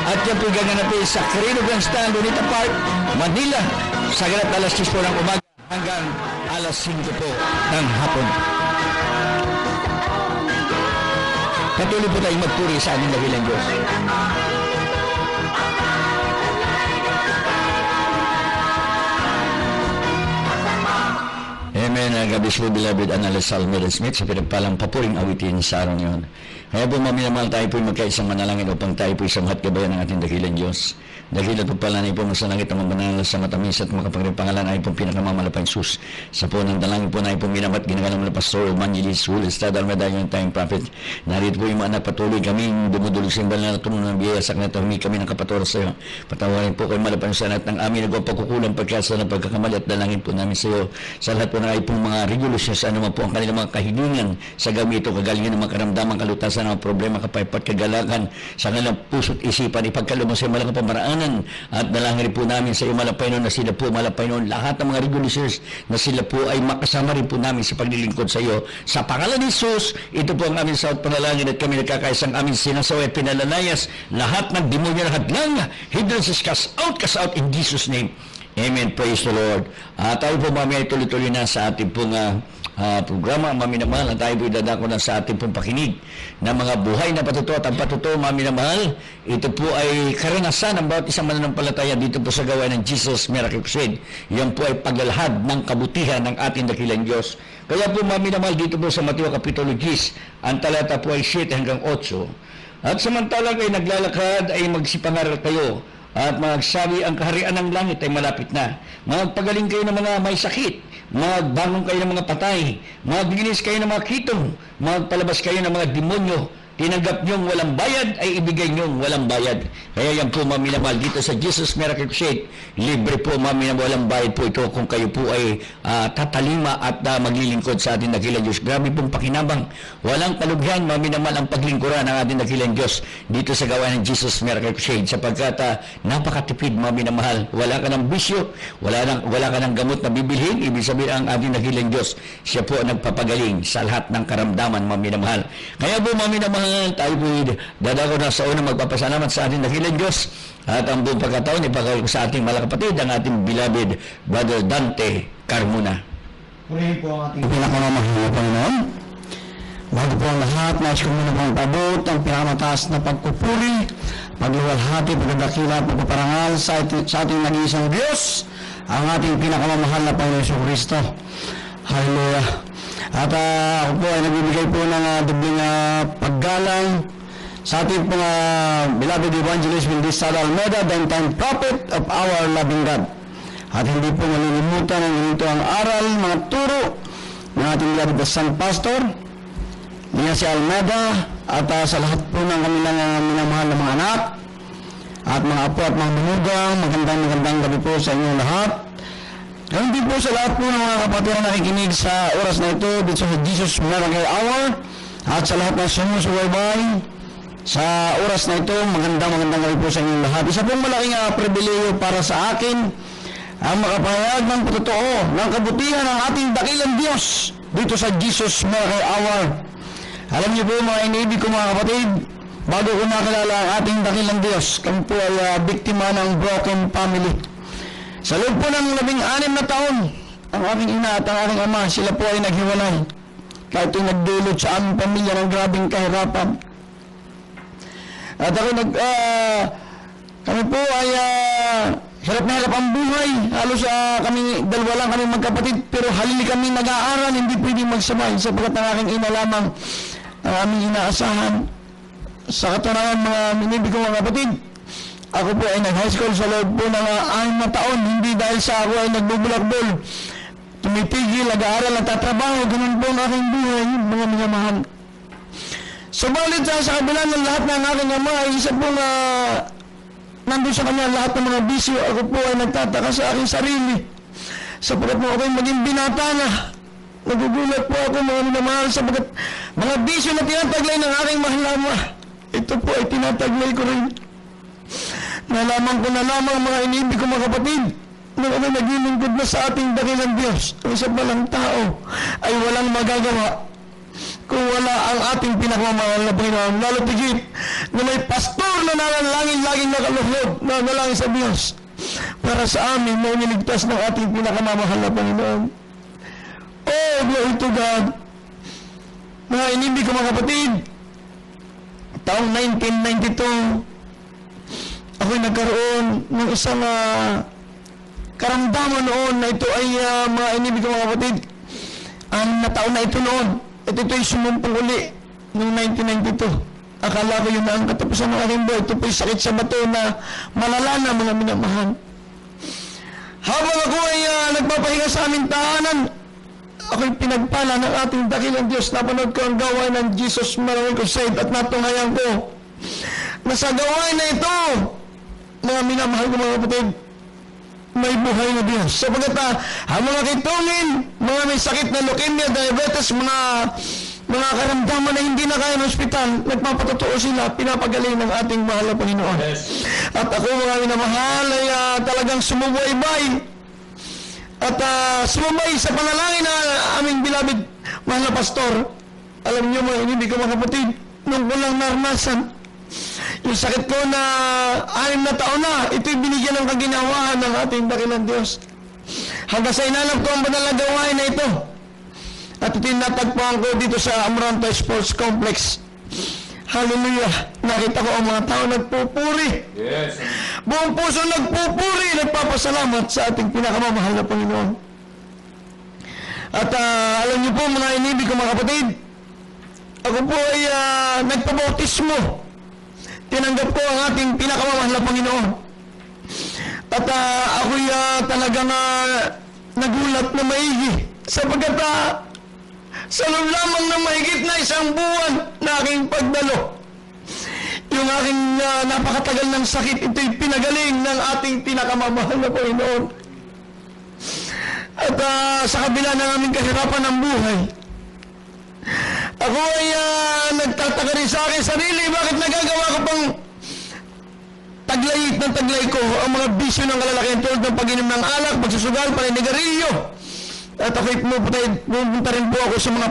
At yan po gaganapin sa Quirino Grand Stand, Bonita Park, Manila, sa ganap alas 10 po ng umaga hanggang alas 5 po ng hapon. Patuloy po tayong magpuri sa ating dakilang Diyos. Amen. God bless you, beloved Analyst Salmer Smith, sa pinagpalang papuring awitin sa araw ngayon. Kaya po maminamahal tayo po magkaisang manalangin upang tayo po isang hatgabayan ng ating dakilang Diyos. Dakilan po pala na po sa langit ng mabanal sa matamis at makapangyarihang pangalan ay po pinakamamalapang sus. Sa po ng dalangin po na ay po minamat ginagalang na Pastor Evangelist Will Estrada Almeida yung tayong prophet. Narito po yung mga patuloy kaming dumudulog sa imbal na tunong ng biyaya sa kanito. Humingi kami ng kapatoro sa iyo. Patawarin po kayo malapang sa lahat ng amin nagpapagkukulang pagkasa ng pagkakamali at dalangin po namin sa iyo. Sa lahat po na ay pong mga regulasyon sa anuman po ang kanilang mga kahilingan sa gamito, kagalingan ng mga karamdaman, kalutasan ng mga problema, kapaypat, kagalakan sa kanilang puso't isipan, ipagkaloob sa malaking pamaraan at dalangin po namin sa iyo malapay noon na sila po malapay noon lahat ng mga regulators na sila po ay makasama rin po namin sa paglilingkod sa iyo sa pangalan ni Jesus. Ito po ang aming saot panalangin at kami nagkakaisang aming sinasaway at pinalalayas lahat ng demonyo na hadlang hindrances cast out in Jesus name. Amen. Praise the Lord. Tayo po mamaya tuloy-tuloy na sa ating pong programa, maminamahal, at tayo po idadako na sa ating pong pakinig ng mga buhay na patutuo at ang patutuo, maminamahal. Ito po ay karanasan ng bawat isang mananampalataya dito po sa gawain ng Jesus Miracle Crusade. Yan po ay paglalahad ng kabutihan ng ating dakilang Diyos. Kaya po maminamahal dito po sa Mateo Kapitulo 10, ang talata po ay 7 hanggang 8. At samantalang ay naglalakad ay magsipangaral kayo at magsabi ang kaharian ng langit ay malapit na. Magpagaling kayo ng mga may sakit, magbangon kayo ng mga patay, maglinis kayo ng mga kitong, magpalabas kayo ng mga demonyo. Tinanggap niyong walang bayad ay ibigay niyong walang bayad. Kaya yan po maminamahal dito sa Jesus Miracle Crusade. Libre po maminamahal, walang bayad po ito kung kayo po ay tatalima at maglilingkod sa ating dakilang Diyos. Grabe pong pakinabang. Walang kalugyan maminamahal ang paglingkuran ng ating dakilang Diyos dito sa gawain ng Jesus Miracle Crusade sapagkat napakatipid maminamahal. Wala ka ng bisyo, wala ka ng gamot na bibilhin. Ibig sabihin ang ating dakilang Diyos, siya po ang nagpapagaling sa lahat ng karamdaman maminamahal. Kaya po maminamahal, tayo po dadako na sa unang magpapasalamat sa ating dakilang Diyos at ang buong pagkataon ipagawin ko sa ating malakapatid ang ating beloved Brother Dante Carmona. Purihin po ang ating pinakamamahal na Panginoon. Bago po ang lahat, nais ko muna pong pabot ang pinakamataas na pagpupuri, pagluwalhati, pagdadakila, pagpaparangal sa ating nag-iisang Diyos, ang ating pinakamamahal na Panginoon Kristo. Hallelujah. At ako po ay nagbibigay po ng dobling paggalang sa ating mga beloved Evangelist Will Estrada Almeida, the time prophet of our loving God. At hindi po malilimutan ang ganito ang aral, mga turo ng ating beloved San Pastor, niya si Almeida, at sa lahat po ng kanilang minamahal na mga anak, at mga apo at mga manugang, magandang gabi po sa inyong lahat. Ganun din po sa lahat po ng mga kapatid na nakikinig sa oras na ito dito sa Jesus Miracle Hour at sa lahat ng sumusubaybay sa oras na ito, magandang gabi po sa inyong lahat. Isa pong malaking pribileyo para sa akin ang makapahayag ng patotoo ng kabutihan ng ating dakilang Diyos dito sa Jesus Miracle Hour. Alam niyo po mga iniibig ko mga kapatid, bago ko nakilala ang ating dakilang Diyos, kami po ay biktima ng broken family. Sa loob po ng 16 na taon, ang aking ina at ang aking ama, sila po ay naghiwalay. Kahit ito'y nagdulot sa aming pamilya ng grabing kahirapan. At ako kami po ay hirap na hirap ang buhay. Halos kami, dalawa lang kami magkapatid, pero halili kami nag-aaral, hindi pwedeng magsabay sapagkat ang aking ina lamang ang aming inaasahan. Sa katunayan mga minibig ko mga kapatid, ako po ay nag-high school sa loob po ng 6 na taon, hindi dahil sa ako ay nagbubulakbol. Tumitigil, nag-aaral, nagtatrabaho, ganun po ang aking buhay, mga minamahal. Subalit sa kabila ng lahat ng aking ama ay isa pong nandun sa kanya lahat ng mga bisyo, ako po ay nagtataka sa aking sarili. Sapagkat mo ako ay maging binata na, nagugulat po ako mga minamahal sapagkat mga bisyo na tinataglay ng aking mahal na ama, ito po ay tinataglay ko rin. Nalaman ko na lamang mga iniibig ko mga kapatid na kami naglilingkod na sa ating dakilang Diyos. Ang isa palang tao ay walang magagawa kung wala ang ating pinakamamahal na Panginoon. Lalo tigit na may pastor na nanalangin laging nakaluhod, na nalangin sa Diyos para sa amin na iniligtas ng ating pinakamamahal na Panginoon. Oh, glory to God. Mga inibig ko mga kapatid, taong 1992, ako'y nagkaroon ng isang karamdaman noon na ito ay mga inibig ko mga kapatid, 6 na taon na ito noon. At ito'y sumumpong uli noong 1992. Akala ko yun na ang katapusan ng aking buhay. Ito po'y sakit sa bato na malala na mga minamahal. Habang ako ay nagpapahinga sa aming tahanan, ako'y pinagpala ng ating dakilang Diyos. Napanood ko ang gawain ng Jesus Miracle Crusade at natunghayan ko na sa gawain na ito, mga minamahal ko mga kapatid, may buhay na Diyos. Sapagat ang mga kitungin, mga may sakit na leukemia, diabetes, mga karamdaman na hindi na kaya ng ospital, nagpapatotoo sila, pinapagaling ng ating mahal na Panginoon. Yes. At ako mga minamahal ay talagang sumubaybay at sumabay sa panalangin na aming beloved mahal na pastor. Alam niyo mga inibig ko mga kapatid, nung walang naranasan yung sakit ko na 6 na taon na, ito'y binigyan ng kaginawahan ng ating dakilang Diyos. Hanggang sa inalap ko ang banal na gawain na ito. At ito'y natagpuan ko dito sa Amoranto Sports Complex. Hallelujah! Nakita ko ang mga tao nagpupuri. Yes. Buong puso nagpupuri, nagpapasalamat sa ating pinakamamahal na Panginoon. At alam niyo po mga inibig ko mga kapatid, ako po ay nagpabautismo. Tinanggap ko ang ating pinakamamahal na Panginoon. At ako'y talagang nagulat na maigi. Sapagkat sa loob lamang ng mahigit na 1 buwan na aking pagdalo, yung aking napakatagal ng sakit, ito'y pinagaling ng ating pinakamamahal na Panginoon. At sa kabila ng aming kahirapan ng buhay, ako ay nagtataka rin sa aking sarili, bakit nagagawa ko pang taglay ng taglay ko ang mga bisyo ng kalalakihan tulad ng pag-inom ng alak, pagsusugal, paninigarilyo. At ako'y pupunta rin po ako sa mga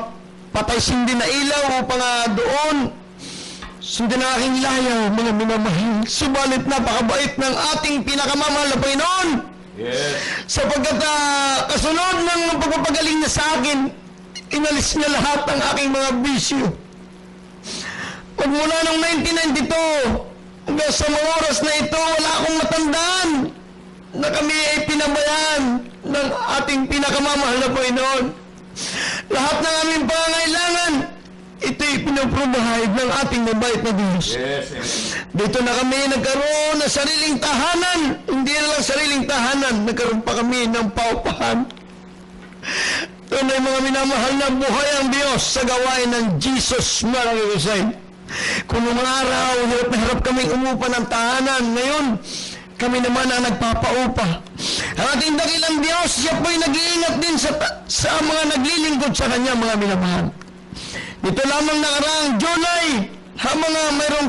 patay sindi na ilaw upang doon sundin ang aking layaw, mga minamahal. Subalit napakabait ng ating pinakamamahal na Panginoon. Yes. Sapagkat kasunod ng pagpapagaling niya sa akin, inalis niya lahat ng aking mga bisyo. Magmula noong 1992, hanggang sa mga oras na ito, wala akong matandaan na kami ay pinabayaan ng ating pinakamamahal na Panginoon. Lahat ng aming pangangailangan, ito'y pinaprovide ng ating mabait na Diyos. Yes, dito na kami nagkaroon ng sariling tahanan. Hindi na lang sariling tahanan, nagkaroon pa kami ng paupahan. Tunay mga minamahal na buhay ang Diyos sa gawain ng Jesus Miracle Crusade. Kung noong araw, hirap na hirap kaming umupa ng tahanan. Ngayon, kami naman ang nagpapaupa. Ang ating dakilang Diyos, siya po'y nag-iingat din sa mga naglilingkod sa Kanya, mga minamahal. Dito lamang nakaraang July, habang mayroong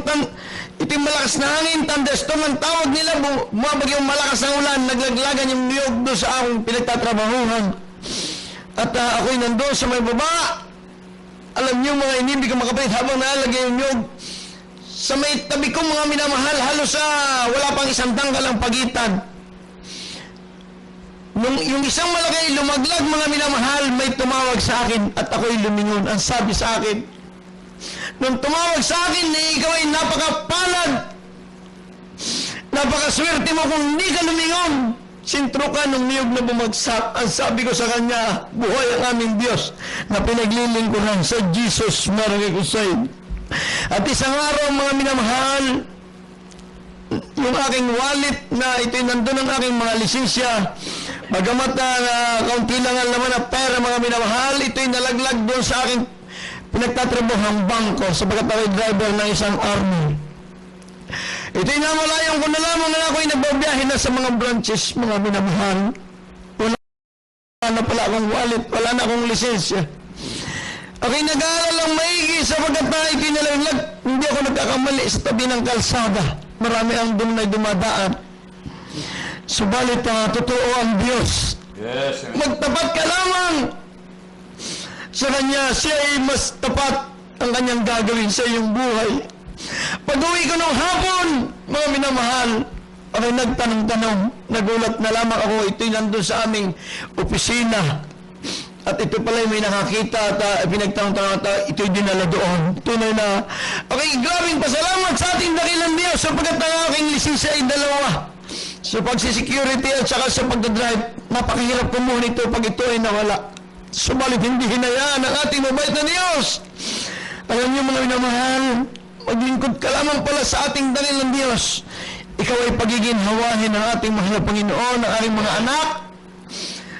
iting malakas na hangin, thunderstorm ang tawag nila, bumabagyong malakas na ulan, naglaglagan yung niyog doon sa akong pinagtatrabahuhan. At ako'y nandoon sa may baba. Alam niyo mga inibig ang makapit, habang nalagay yung niyog, sa may tabi ko mga minamahal, halos wala pang 1 tanggal ang pagitan. Nung yung isang malaki lumaglag mga minamahal, may tumawag sa akin at ako'y lumingon. Ang sabi sa akin, nung tumawag sa akin na ikaw ay napakapalad, napakaswerte mo kung hindi ka lumingon. Sintro ka nung niyog na bumagsak. Ang sabi ko sa kanya, buhay ang aming Diyos na pinaglilingkuran sa Jesus Miracle Crusade. At isang araw mga minamahal, yung aking wallet na ito'y nandun ang aking mga lisensya, bagamat kaunti lang ang laman na pera mga minamahal, ito'y nalaglag doon sa aking pinagtatrabuhang bangko sapagat ako'y driver ng isang army. Ito'y namalayan ko na lamang na ako'y nagbabiyahe na sa mga branches, mga minamahal. Wala na pala akong wallet, wala na akong lisensya. Ako'y nag-aaral lang maigi sapagat ito'y nalaglag. Hindi ako nagkakamali sa tabi ng kalsada. Marami ang doon na dumadaan. Subalit totoo ang Diyos. Yes. Magtapat ka lamang sa Kanya, siya ay mas tapat ang Kanyang gagawin sa iyong buhay. Pag-uwi ko ng hapon, mga minamahal, ako'y nagtanong-tanong, nagulat na lamang ako, ito'y nandun sa aming opisina. At ito pala may nakakita at pinagtanong-tanong at ito'y dinala doon. Tunay na, okay, grabing pasalamat sa ating dakilang Diyos sapagkat ang aking lisensya ay dalawa. Sa pagsisecurity at saka sa pagdadrive, napakahirap kumuha ito pag ito ay nawala. Subalit hindi hinayaan ang ating mabait na Diyos. Alam niyo mga minamahal, maglingkod ka lamang pala sa ating dakilang Diyos. Ikaw ay pagiginhawahin ng ating mahal na Panginoon, ng aking mga anak.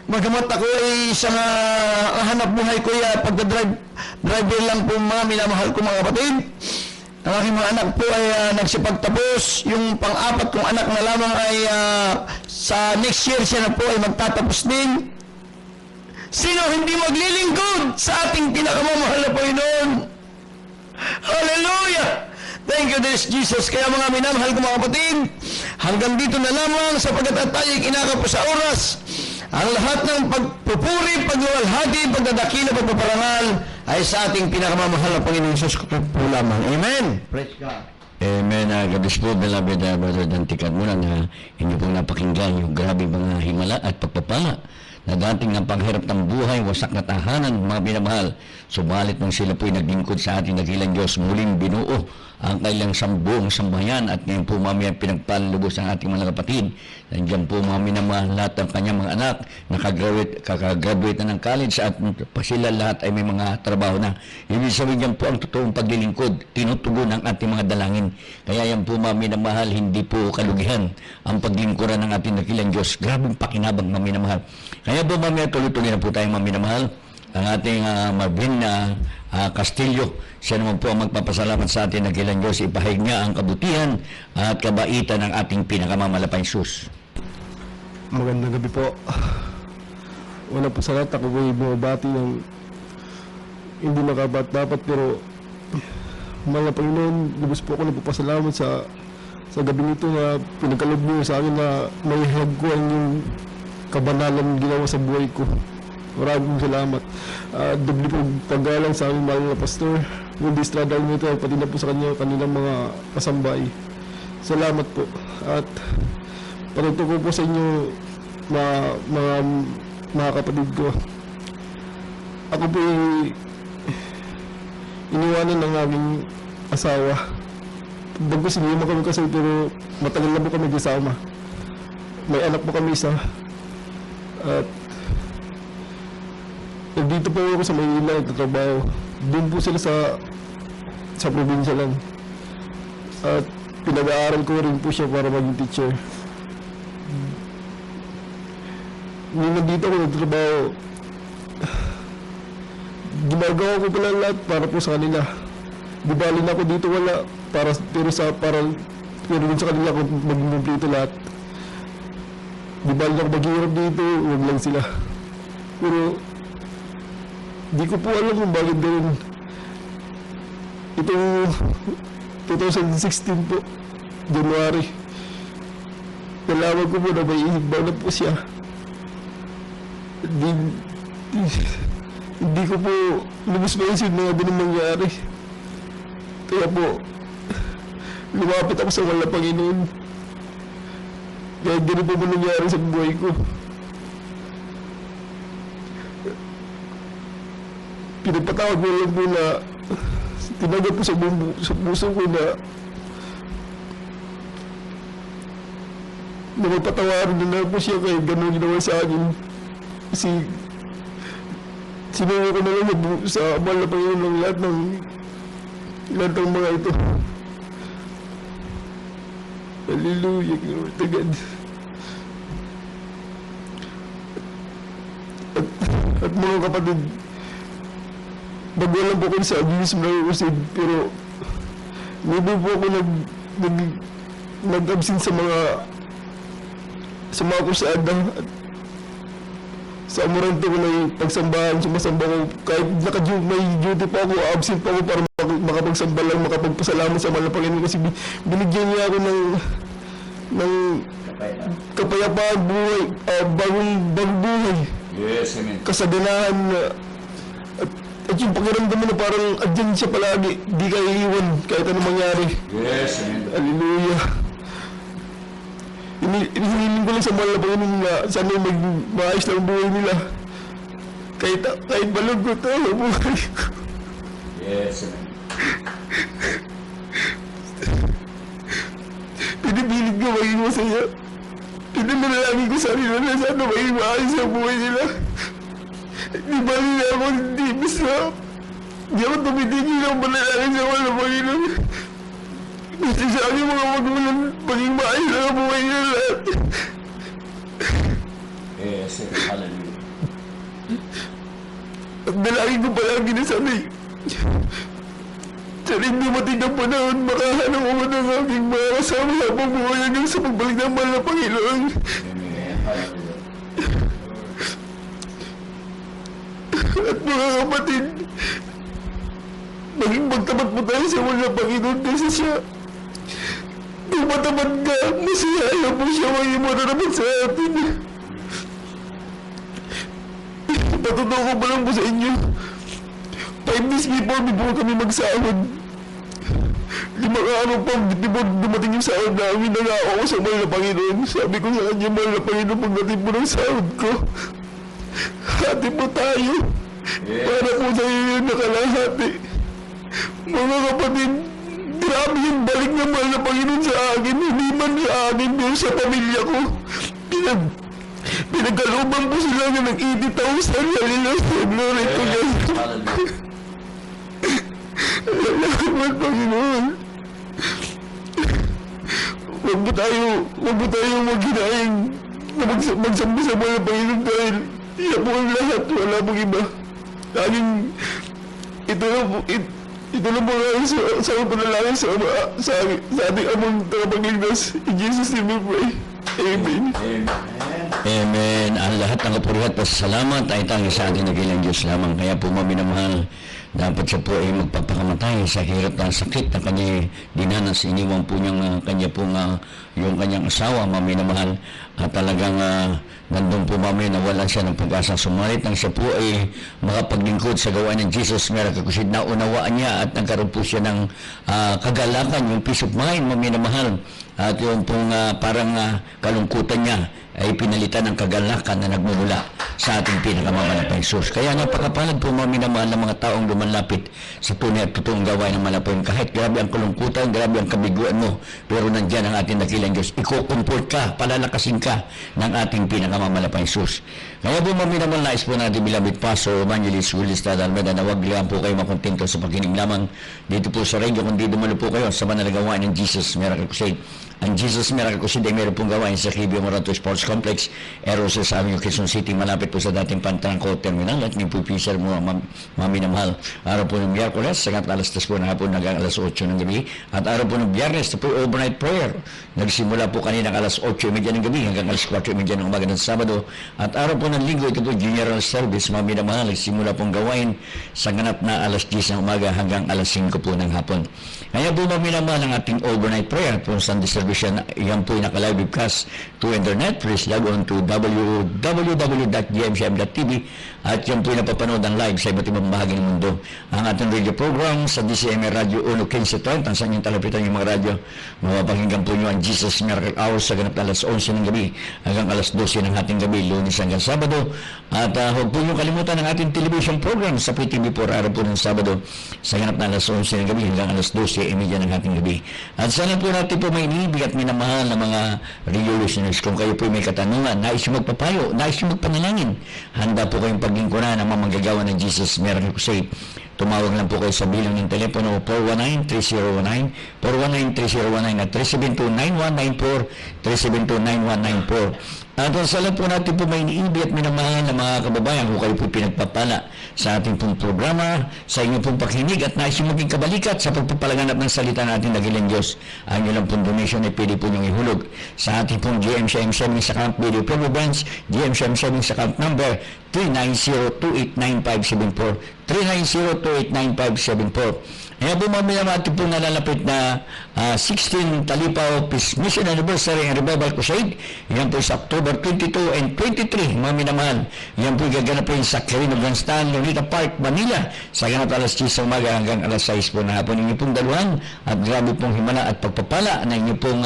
Bagamat ako ay isang hanap buhay ko ay driver lang po mga minamahal ko mga kapatid. Ang aking mga anak po ay nagsipagtapos. Yung pang-apat kong anak na lamang ay sa next year siya na po ay magtatapos din. Sino hindi maglilingkod sa ating pinakamamahal na Panginoon? Hallelujah! Thank you, dear Jesus. Kaya mga minamahal ko mga kapatid, hanggang dito na lamang sapagkat at tayo kinakapos sa oras. Ang lahat ng pagpupuri, pagluwalhati, pagdadakila, pagpaparangal ay sa ating pinakamamahal na Panginoon Jesus Kristo po lamang. Amen. Praise God. Amen. God bless po, beloved brother Dantikat muna na hindi po napakinggan yung grabe mga himala at pagpapala na dating ng paghirap ng buhay, wasak na tahanan, mga binamahal. Subalit nung sila po'y naglingkod sa ating dakilang Diyos, muling binuo ang kailang sambuong sambayan at ngayon po mami ang pinagpalubos ang ating mga kapatid. Nandiyan po mami na lahat ng kanyang mga anak, kakagraduate na ng college at sila lahat ay may mga trabaho na. Ibig sabihin yan po ang totoong paglilingkod, tinutugon ang ating mga dalangin. Kaya yan po mami na mahal, hindi po kalugihan ang paglingkuran ng ating dakilang Diyos. Grabing pakinabang mami na mahal. Kaya po mami, tuloy-tuloy na po tayong mami na mahal. Ang ating Marvin Castillo, siya naman po ang magpapasalamat sa atin dakilang Diyos. Ipahig niya ang kabutihan at kabaitan ng ating pinakamamalapay sus. Magandang gabi po. Una po sa lahat, ako po ay bumabati ng hindi makabat-dapat pero mga Panginoon, lubos po ako nagpapasalamat sa gabi nito na pinagkalob niyo sa akin na may hagkuhan yung kabanalan ginawa sa buhay ko. Maraming salamat. Doble po paggalang sa aming mahal na pastor. Yung distradal nito, pati na po sa kanilang mga kasambay. Salamat po. At patuto ko po sa inyo mga kapatid ko. Ako po iniwanan ng aming asawa. Bago sinima kami kasi pero matagal na po kami kasama. May anak po kami isa. At dito po ako sa Maynila nagtatrabaho. Doon po sila sa probinsya lang. At pinag-aaral ko rin po siya para maging teacher. Nung nandito ako nagtatrabaho, ginagawa ko pala lahat para po sa kanila. Di bali na ako dito wala, pero dun sa kanila ako mag-complete lahat. Di bali na ako maghihirap dito, huwag lang sila. Pero di ko po alam kung bakit ganun. Itong 2016 po, January, nalaman ko po na may ihigbaw na po siya. Hindi ko po lubos maisip na ganun mangyari. Kaya po, lumapit ako sa wala Panginoon. Kaya ganun po nangyari sa buhay ko. Pinagpatawag ko lang po na tinagap po sa puso ko na magpatawarin na lang po siya kaya gano'n ginawa sa akin. Kasi sinuwi ko na lang sa mahal na Panginoon ng lahat ng mga ito. Hallelujah, glory to God. At mga kapatid, bago lang po ko sa abuse na pero maybe po ako nag-absent sa mga kursada at sa amuranto ko na yung pagsambahan, sumasamba ko kahit may duty pa ako, absent pa ako para makapagsamba lang, makapagpasalamat sa mahal na Panginoon kasi binigyan niya ako ng kapayapaan buhay, bagong buhay. Yes, amen. Kasaganahan na At yung pakiramdam mo na parang andyan siya palagi, di ka iiwan kahit anong mangyari. Yes, amen. Hallelujah. Hinihiling ko lang sa mahal na Panginoon na sana maayos lang ang buhay nila. Kahit malungkot ang buhay ko. Yes, amen. Pinipilit ko maging masaya. Pinamanalangin ko sa kanila na sana maging maayos ang buhay nila. Di ba nila ako hindi bisa? Di ako tumitigil ang manalangin sa mahal na Panginoon. Kasi sa aking mga magulang, maging maayos lang ang buhay nila lahat. Yes, amen. Hallelujah. At dalangin ko palagi na sanay. Sa rin dumating ng panahon, makahanap ako ng aking mga kasama habang buhay hanggang sa pagbalik ng mahal na Panginoon. Amen. Hallelujah. At mga kapatid, maging magtapat mo tayo sa mahal na Panginoon kasi siya. Kung matapat ka, masaya po siya maging matatapat sa atin. Patutuo ko pa lang po sa inyo. 5 days before kami magsahod. 5 araw pa before dumating yung sahod namin, nangako ako sa mahal na Panginoon. Sabi ko sa kanya, mahal na Panginoon, pagdating po ng sahod ko, hati po tayo. Para po sa iyo yung nakalahati. Mga kapatid, grabe yung balik ng mahal na Panginoon sa akin. Hindi man sa akin, pero sa pamilya ko. Pinagkalubang po sila na nag-80,000. Hallelujah. Glory to God. Salamat, Panginoon. Huwag mo tayo maghinahing na magsambi sa mga Panginoon dahil iya po ang lahat. Wala pong iba. Ito na po ang sa panalangin sa ating among tagapagligtas. In Jesus' name we pray. Amen. Amen. Ang lahat ng kapurihan at pasasalamat ay tanging sa ating nagilang Diyos lamang. Kaya po maminamahal, dapat siya po ay magpapakamatay sa hirap na sakit na kanya dinanas. Iniwang po niyang kanya po yung kanyang asawa, maminamahal. At talagang nandun po mami na wala siya ng pag-asa sumalit nang siya po ay makapaglingkod sa gawain ng Jesus Miracle Crusade. Naunawaan niya at nagkaroon po siya ng kagalakan, yung peace of mind, maminamahal. At yung pong parang kalungkutan niya ay pinalitan ng kagalakan na nagmumula sa ating pinakamamahal na Jesus. Kaya napakapalad po maminamahal ng mga taong lumalapit sa tunay at totoong gawain ng malapayon. Kahit grabe ang kalungkutan, grabe ang kabiguan mo, pero nandyan ang ating dakilang Diyos. Iko-comfort ka, palalakasin ka ng ating pinakamamahal na Jesus. Kaya po maminamahal, nais po natin bilabit Pastor Evangelist Willis Almeida na wag lang po kayo makontento sa pakinig lamang dito po sa radio, kundi dumalo po kayo sa manalagawain ng Jesus Miracle Crusade. Ang Jesus Miracle Crusade ay meron pong gawain sa Kibio Morato Sports Complex, Eros sa Avenue, Quezon City, malapit po sa dating Pantrangco Terminal. At niyo po pisar mo, maminamahal. Araw po ng Miyerkules, sagat alas 3 po na hapon, hanggang alas 8 ng gabi. At araw po ng Biyernes, ito po overnight prayer. Nagsimula po kanina alas 8:30 ng gabi hanggang alas 4:30 ng umaga ng Sabado. At araw po ng Linggo, ito po General Service, maminamahal. Nagsimula pong gawain sa ganap na alas 10 ng umaga hanggang alas 5 po ng hapon. Kaya po maminamahal ang ating overnight prayer po sa distribution. Yan po yung naka-live webcast to internet. Please log on to www.gmcm.tv at yan po yung napapanood ang live sa iba't ibang bahagi ng mundo. Ang ating radio program sa DCMR Radio 1:15:30, saan yung talapitan yung mga radyo. Mapapakinggan po nyo ang Jesus Miracle Hour sa ganap na alas 11 ng gabi hanggang alas 12 ng ating gabi, Lunes hanggang Sabado. At huwag po nyo kalimutan ang ating television program sa PTV4 araw po ng Sabado sa ganap na alas 11 ng gabi hanggang alas 12:30 ng ating gabi. At sana po natin po may inibig at minamahal na mga radio listeners. Kung kayo po may katanungan, nais yung magpapayo, nais yung magpanalangin, handa po kayong pagingkuran ng mga manggagawa ng Jesus Miracle Crusade. Tumawag lang po kayo sa bilang ng telepono 419-3019, 419-3019 at 372-9194, 372-9194. At sa lahat po natin po may iniibi at minamahal na mga kababayan, kung kayo po pinagpapala sa ating pong programa, sa inyong pong pakinig at nais yung maging kabalikat sa pagpapalaganap ng salita natin dakilang Diyos. Ang nyo lang pong donation ay pwede po nyong ihulog sa ating pong GMCM Savings Account Video Promo Branch, GMCM Savings Account number 390-289574. 390-289574. Kaya po mamaya natin po nalalapit na 16 Talipaw Peace Mission Anniversary and Revival Crusade. Yan po sa October 22 and 23, maminamahal. Yan po gaganapin sa Quirino Grandstand, Lunita Park, Manila. Sa ganap alas 10 sa umaga hanggang alas 6 po na hapon. Inyo pong daluhan at grabe pong himala at pagpapala na inyo pong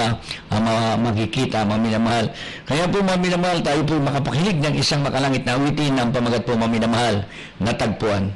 makikita, maminamahal. Kaya po maminamahal, tayo po makapakinig ng isang makalangit na awitin ng pamagat po maminamahal na tagpuan.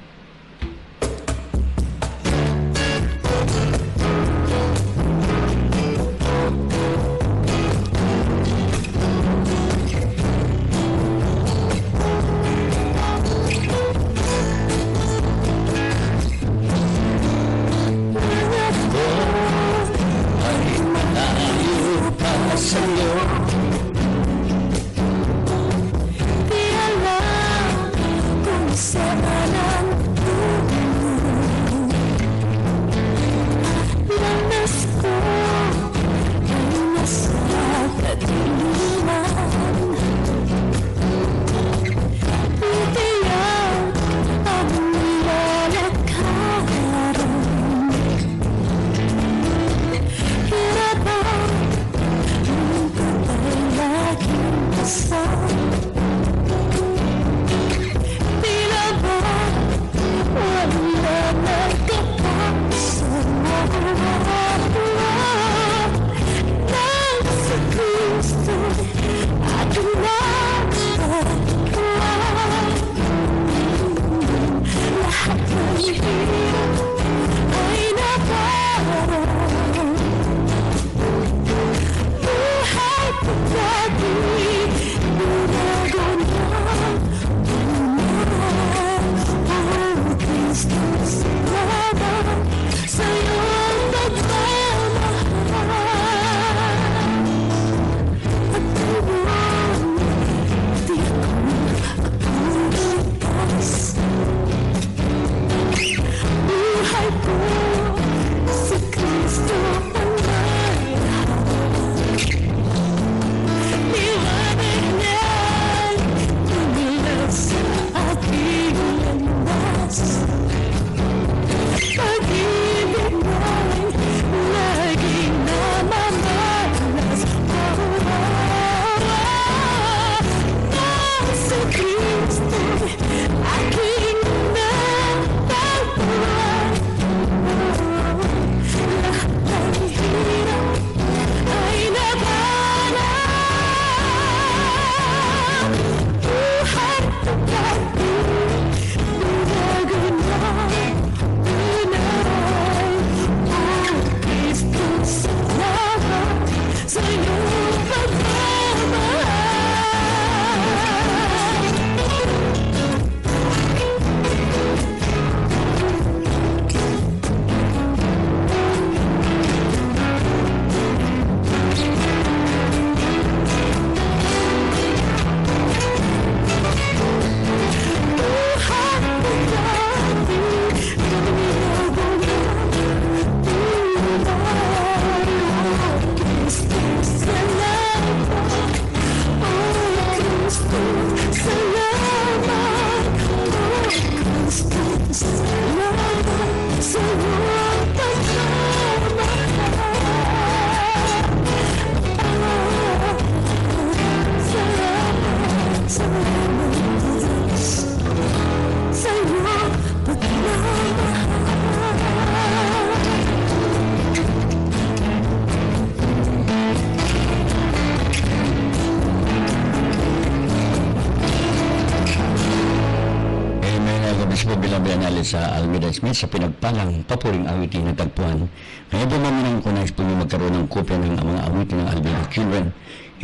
Sa Almeida Smith sa pinagpalang papuring awitin na tagpuan. Kaya po maminang ko nais po nyo magkaroon ng kopya ng mga awitin ng Almeida Children.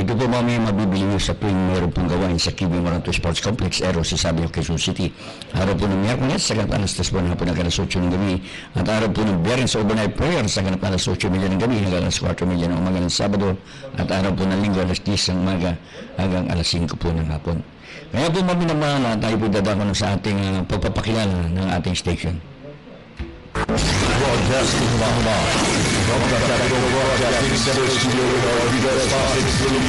Ito po mamaya mabibili nyo sa tuwing meron pong gawain sa Kibi Moranto Sports Complex, Ero, sa Sabio, Quezon City. Araw po ng Miyerkules, sa ganap alas 3 po na hapon hanggang alas 8 ng gabi. At araw po ng Biyernes sa Overnight Prayer, sa ganap alas 8 milyon ng gabi hanggang alas 4 milyon ng umaga ng Sabado. At araw po ng Linggo alas 10 ng umaga hanggang alas 5 po ng hapon. Kaya po maminamahal, tayo po dadako sa ating pagpapakilala ng ating station. Broadcasting live from the Capital Broadcasting Center studio in our Vida Classic City,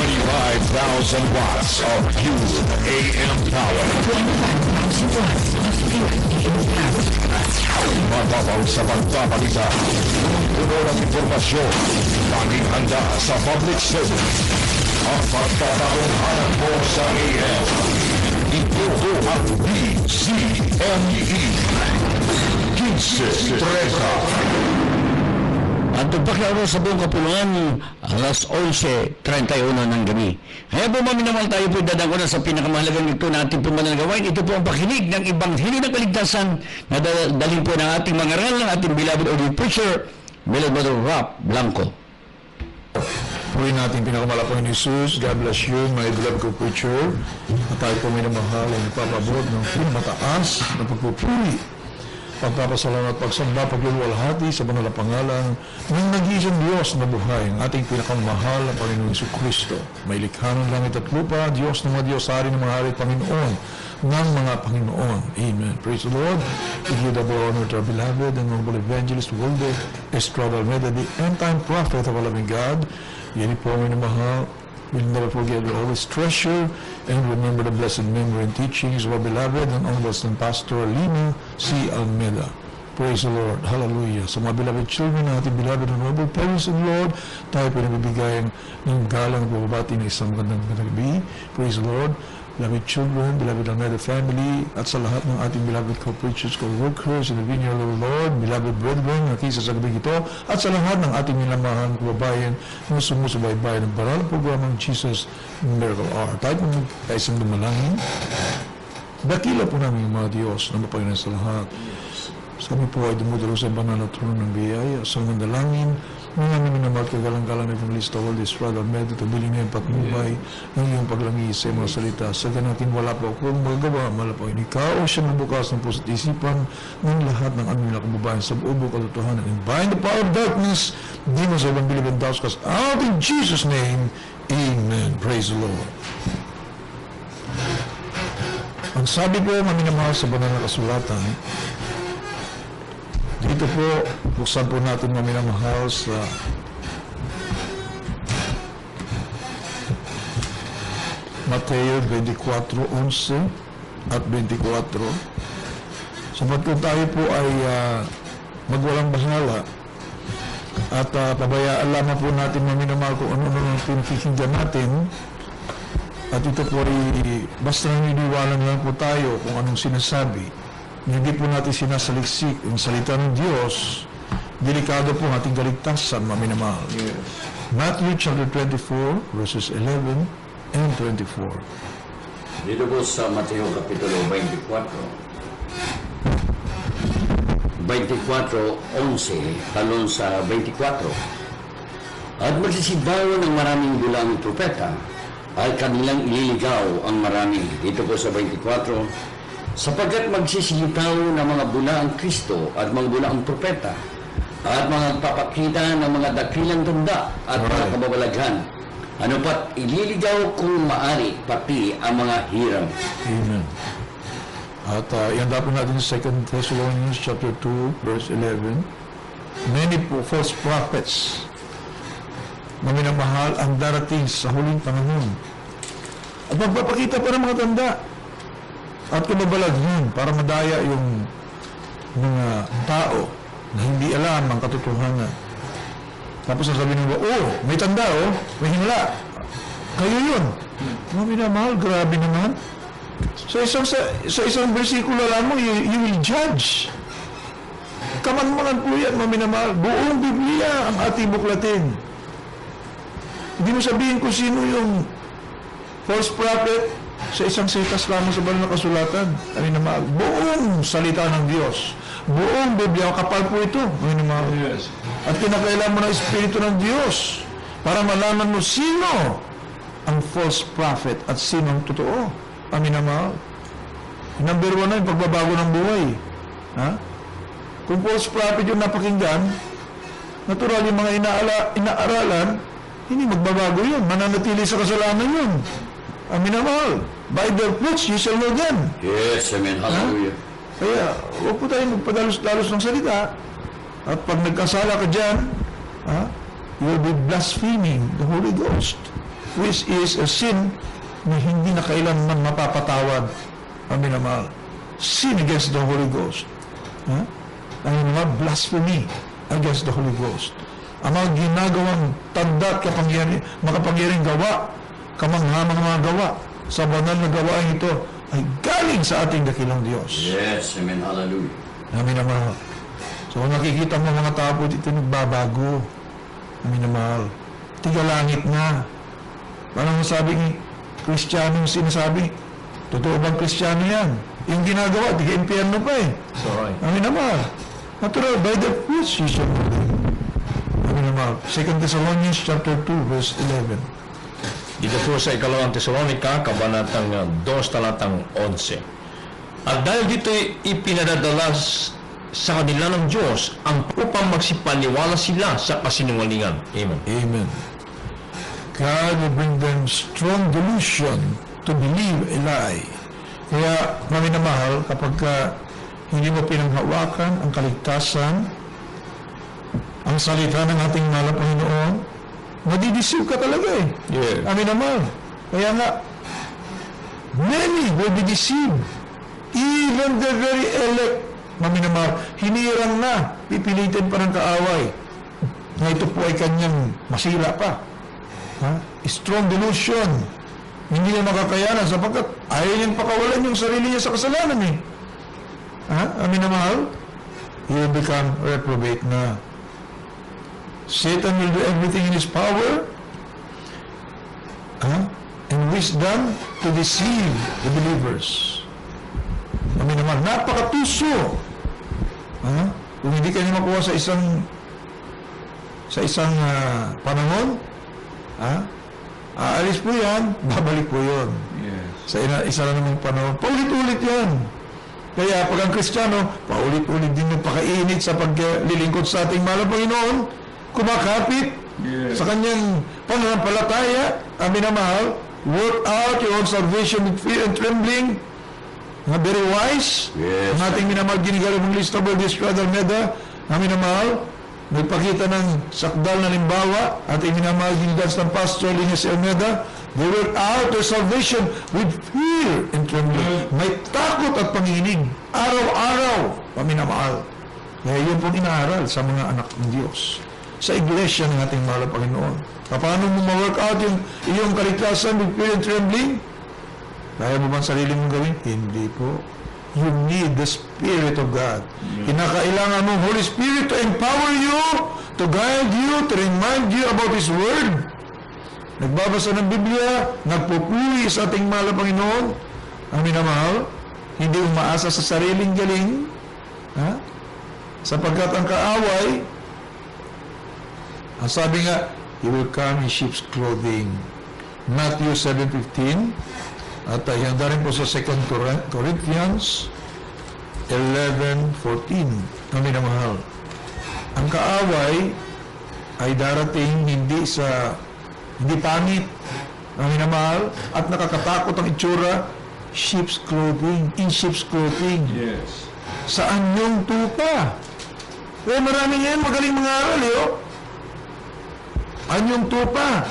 25,000 watts of pure AM power. Mababaw sa pagpapalita. Puno ng impormasyon. Laging handa sa public service. Ang pagtatahong-harap mo sa AM. Ito ang DZME 1530. At pagpaklaro sa buong kapulungan, alas 11:31 ng gabi. Kaya po maminamal tayo po dadako na sa pinakamahalagang ito na ating pumanagawain. Ito po ang pakinig ng Ebanghelyo ng Kaligtasan na dalhin po ng ating mga aral ng ating beloved audio preacher, Brother Rob Blanco. Purihin natin pinakamalapang ni Jesus. God bless you, my beloved co-preacher. At tayo po minamahal ang ipapabot ng pinamataas na pagpupuri, pagpapasalamat, pagsamba, pagluluwalhati sa banal na pangalan ng nag-iisang Diyos na buhay, ang ating pinakamahal na Panginoon Jesucristo. May likha ng langit at lupa, Diyos ng mga Diyos, hari ng mga hari, Panginoon ng mga Panginoon. Amen. Praise the Lord. We give double honor to our beloved and noble evangelist, Waldo Estrada Almeida, the end-time prophet of our loving God. Yan po ang minamahal. We'll never forget, we'll always treasure and remember the blessed memory and teachings of our beloved and honorable San Pastor Lino C. Almeida. Praise the Lord. Hallelujah. Sa mga beloved children, ating beloved and honorable parents and Lord, tayo pinabibigyan ng galang bababati ng isang magandang gabi. Praise the Lord. Beloved children, beloved Almeida family, at sa lahat ng ating beloved co-preachers, co-workers in the vineyard of the Lord, beloved brethren, nakisa sa gabi ito, at sa lahat ng ating minamahal kababayan na sumusubaybay ng banal na programang Jesus Miracle Hour. Tayo po magkaisang dumalangin. Dakila po namin yung mga Diyos na mapagyanan sa lahat. Kami po ay dumudalo sa banal na trono ng biyaya, sa mga dalangin, ng aming minamahal kagalang-galang na Evangelista Waldo Estrada Almeida, tabiling na yung patnubay ng iyong paglangis sa mga salita. Sa ganatin wala pa akong magagawa, malapain ikaw o siya mabukas ng puso't isipan ng lahat ng aming nakababayan sa buong katotohanan. And bind the power of darkness, di mo sa ibang bilibang taos, because out in Jesus' name, Amen. Praise the Lord. Ang sabi ko, maminamahal sa banal na kasulatan, dito po, buksan po natin maminamahal sa Mateo 24:11 at 24. Sapagkat tayo po ay magwalang bahala at pabayaan lamang po natin maminamahal kung ano-ano ang pinakikinggan natin. At ito po ay basta naniniwala lang po tayo kung anong sinasabi. Hindi po natin sinasaliksik ang salita ng Diyos. Delikado po ang ating kaligtasan, maminamahal. Yes. Matthew chapter 24, verses 11 and 24. Dito po sa Mateo Kapitulo 24:11 talon sa 24. At magsisibawan ng maraming gulang propeta at kanilang ililigaw ang marami. Dito po sa 24, sapagkat magsisilitaw ng mga bulaang Kristo at mga bulaang propeta at mga papakita ng mga dakilang tanda at mga kababalaghan. Ano pat ililigaw kung maari pati ang mga hiram. Amen. At ihanda po natin sa 2 Thessalonians chapter 2, verse 11. Many false prophets, maminamahal, ang darating sa huling panahon. At magpapakita pa ng mga tanda at kababalaghan para madaya yung mga tao na hindi alam ang katotohanan. Tapos sasabihin nila, may tanda, may himla. Kayo yun. Maminamahal, grabe naman. Sa isang bersikulo lamang, you will judge. Kamanmangan po yan, maminamahal. Buong Biblia ang ating buklatin. Hindi mo sabihin kung sino yung false prophet sa isang setas lamang sa banal na kasulatan. Maminamahal. Buong salita ng Diyos. Buong Biblia, kapal po ito. Maminamahal. Yes. At kinakailangan mo ng Espiritu ng Diyos para malaman mo sino ang false prophet at sino ang totoo. Maminamahal. Number 1 na yung pagbabago ng buhay. Ha? Kung false prophet yung napakinggan, natural yung mga inaaralan, hindi magbabago yun. Mananatili sa kasalanan yun. Aminamahal. By their fruits, you shall know them. Yes, amen. Hallelujah. Kaya, huwag po tayo magpadalos-dalos ng salita. At pag nagkasala ka dyan, you will be blaspheming the Holy Ghost. which is a sin na hindi na kailanman mapapatawad. Amin na mahal. Sin against the Holy Ghost. Amin na mahal, blasphemy against the Holy Ghost. Ang mga ginagawang tanda at makapangyariang gawa, kamanghamang mga gawa, sa banal na gawain ito, ay galing sa ating dakilang Diyos. Yes, amen, hallelujah. Amin na mahal. So kung nakikita mo mga tao dito nagbabago. Amin na mahal. Tiga langit na. Parang sabi ni Kristiyano yung sinasabi, totoo bang Kristiyano yan? Yung ginagawa, tiga impyerno pa eh. Sorry. Amin na mahal. Natural, by the fruits you shall know them. Amin na mahal. 2 Thessalonians chapter 2, verse 11. Dito po sa ikalawang Tesalonika, kabanatang 2, talatang 11. At dahil dito ipinadadala sa kanila ng Diyos ang upang magsipaniwala sila sa kasinungalingan. Amen. Amen. God will bring them strong delusion to believe a lie. Kaya, mami na mahal, kapag hindi mo pinanghawakan ang kaligtasan, ang salita ng ating mahal na Panginoon, madideceive ka talaga eh. Yeah. Mami na mahal. Kaya nga, many will be deceived. Even the very elect, mami na mahal, hinirang na, pipilitin pa ng kaaway na ito po ay kanyang masila pa. Strong delusion. Hindi niya makakayanan sapagkat ayaw niyang pakawalan yung sarili niya sa kasalanan eh. Amin na mahal? He will become reprobate na. Satan will do everything in his power and wisdom to deceive the believers. Amin na mahal? Napakatuso. Kung hindi ka niya makuha sa isang panahon, aalis po yan, babalik po yun. Yes. Sa isa na namang panahon, paulit-ulit yan. Kaya pag ang Kristiyano, paulit-ulit din yung pakainit sa paglilingkod sa ating mahal na Panginoon, kumakapit sa kanyang pananampalataya, amin na mahal, work out your own salvation with fear and trembling. Very wise. Yes. Ang ating minamahal ginigaling mong lista by this Brother Meda, amin na mahal, nagpakita ng sakdal na limbawa at iminamahal ginidans ng Pastor Linus Almeda. They work out their salvation with fear and trembling. May takot at panginig. Araw-araw, paminamahal. Kaya yun pong inaaral sa mga anak ng Diyos. Sa iglesia ng ating mahal na Panginoon. Paano mo ma-work out yung iyong kaligtasan with fear and trembling? Kaya mo bang sarili mong gawin? Hindi po. You need the Spirit of God. Kinakailangan mong Holy Spirit to empower you, to guide you, to remind you about His Word. Nagbabasa ng Biblia, nagpupuri sa ating mahal na Panginoon. Amin na mahal, hindi umaasa sa sariling galing, sapagkat ang kaaway, ang sabi nga, He will come in sheep's clothing. Matthew 7:15. At handa rin po sa 2 Corinthians 11:14. Kami na mahal. Ang kaaway ay darating hindi pangit. Kami na mahal. At nakakatakot ang itsura, sheep's clothing. In sheep's clothing. Yes. Saan yung tupa? Kaya marami ngayon magaling mga aral, Anyong tupa?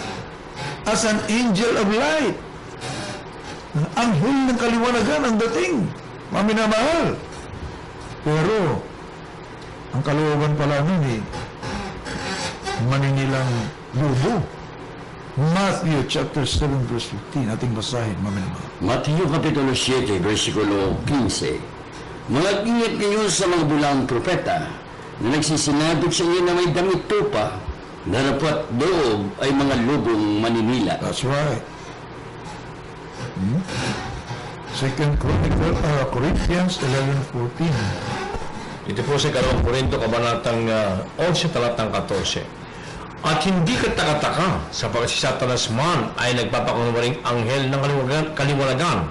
As an angel of light. Anghel ng kaliwanagan ang dating. Mami na mahal. Pero, ang kalooban pala nun maninilang lubo. Matthew chapter 7 verse 15. Ating basahin, mami na mahal. Mateo Kapitulo 7, versikulo 15. Mag-ingat kayo sa mga bulang propeta na nagsisinabot sa inyo na may damit tupa, na dapat loob ay mga lubong maninila. That's right. 2 Corinthians 11:14. Dito po sa ikalawang Korinto, kabanatang 11, talatang 14. At hindi ka takataka sapagkat si Satanas man ay nagpapakunwaring anghel ng kaliwanagan.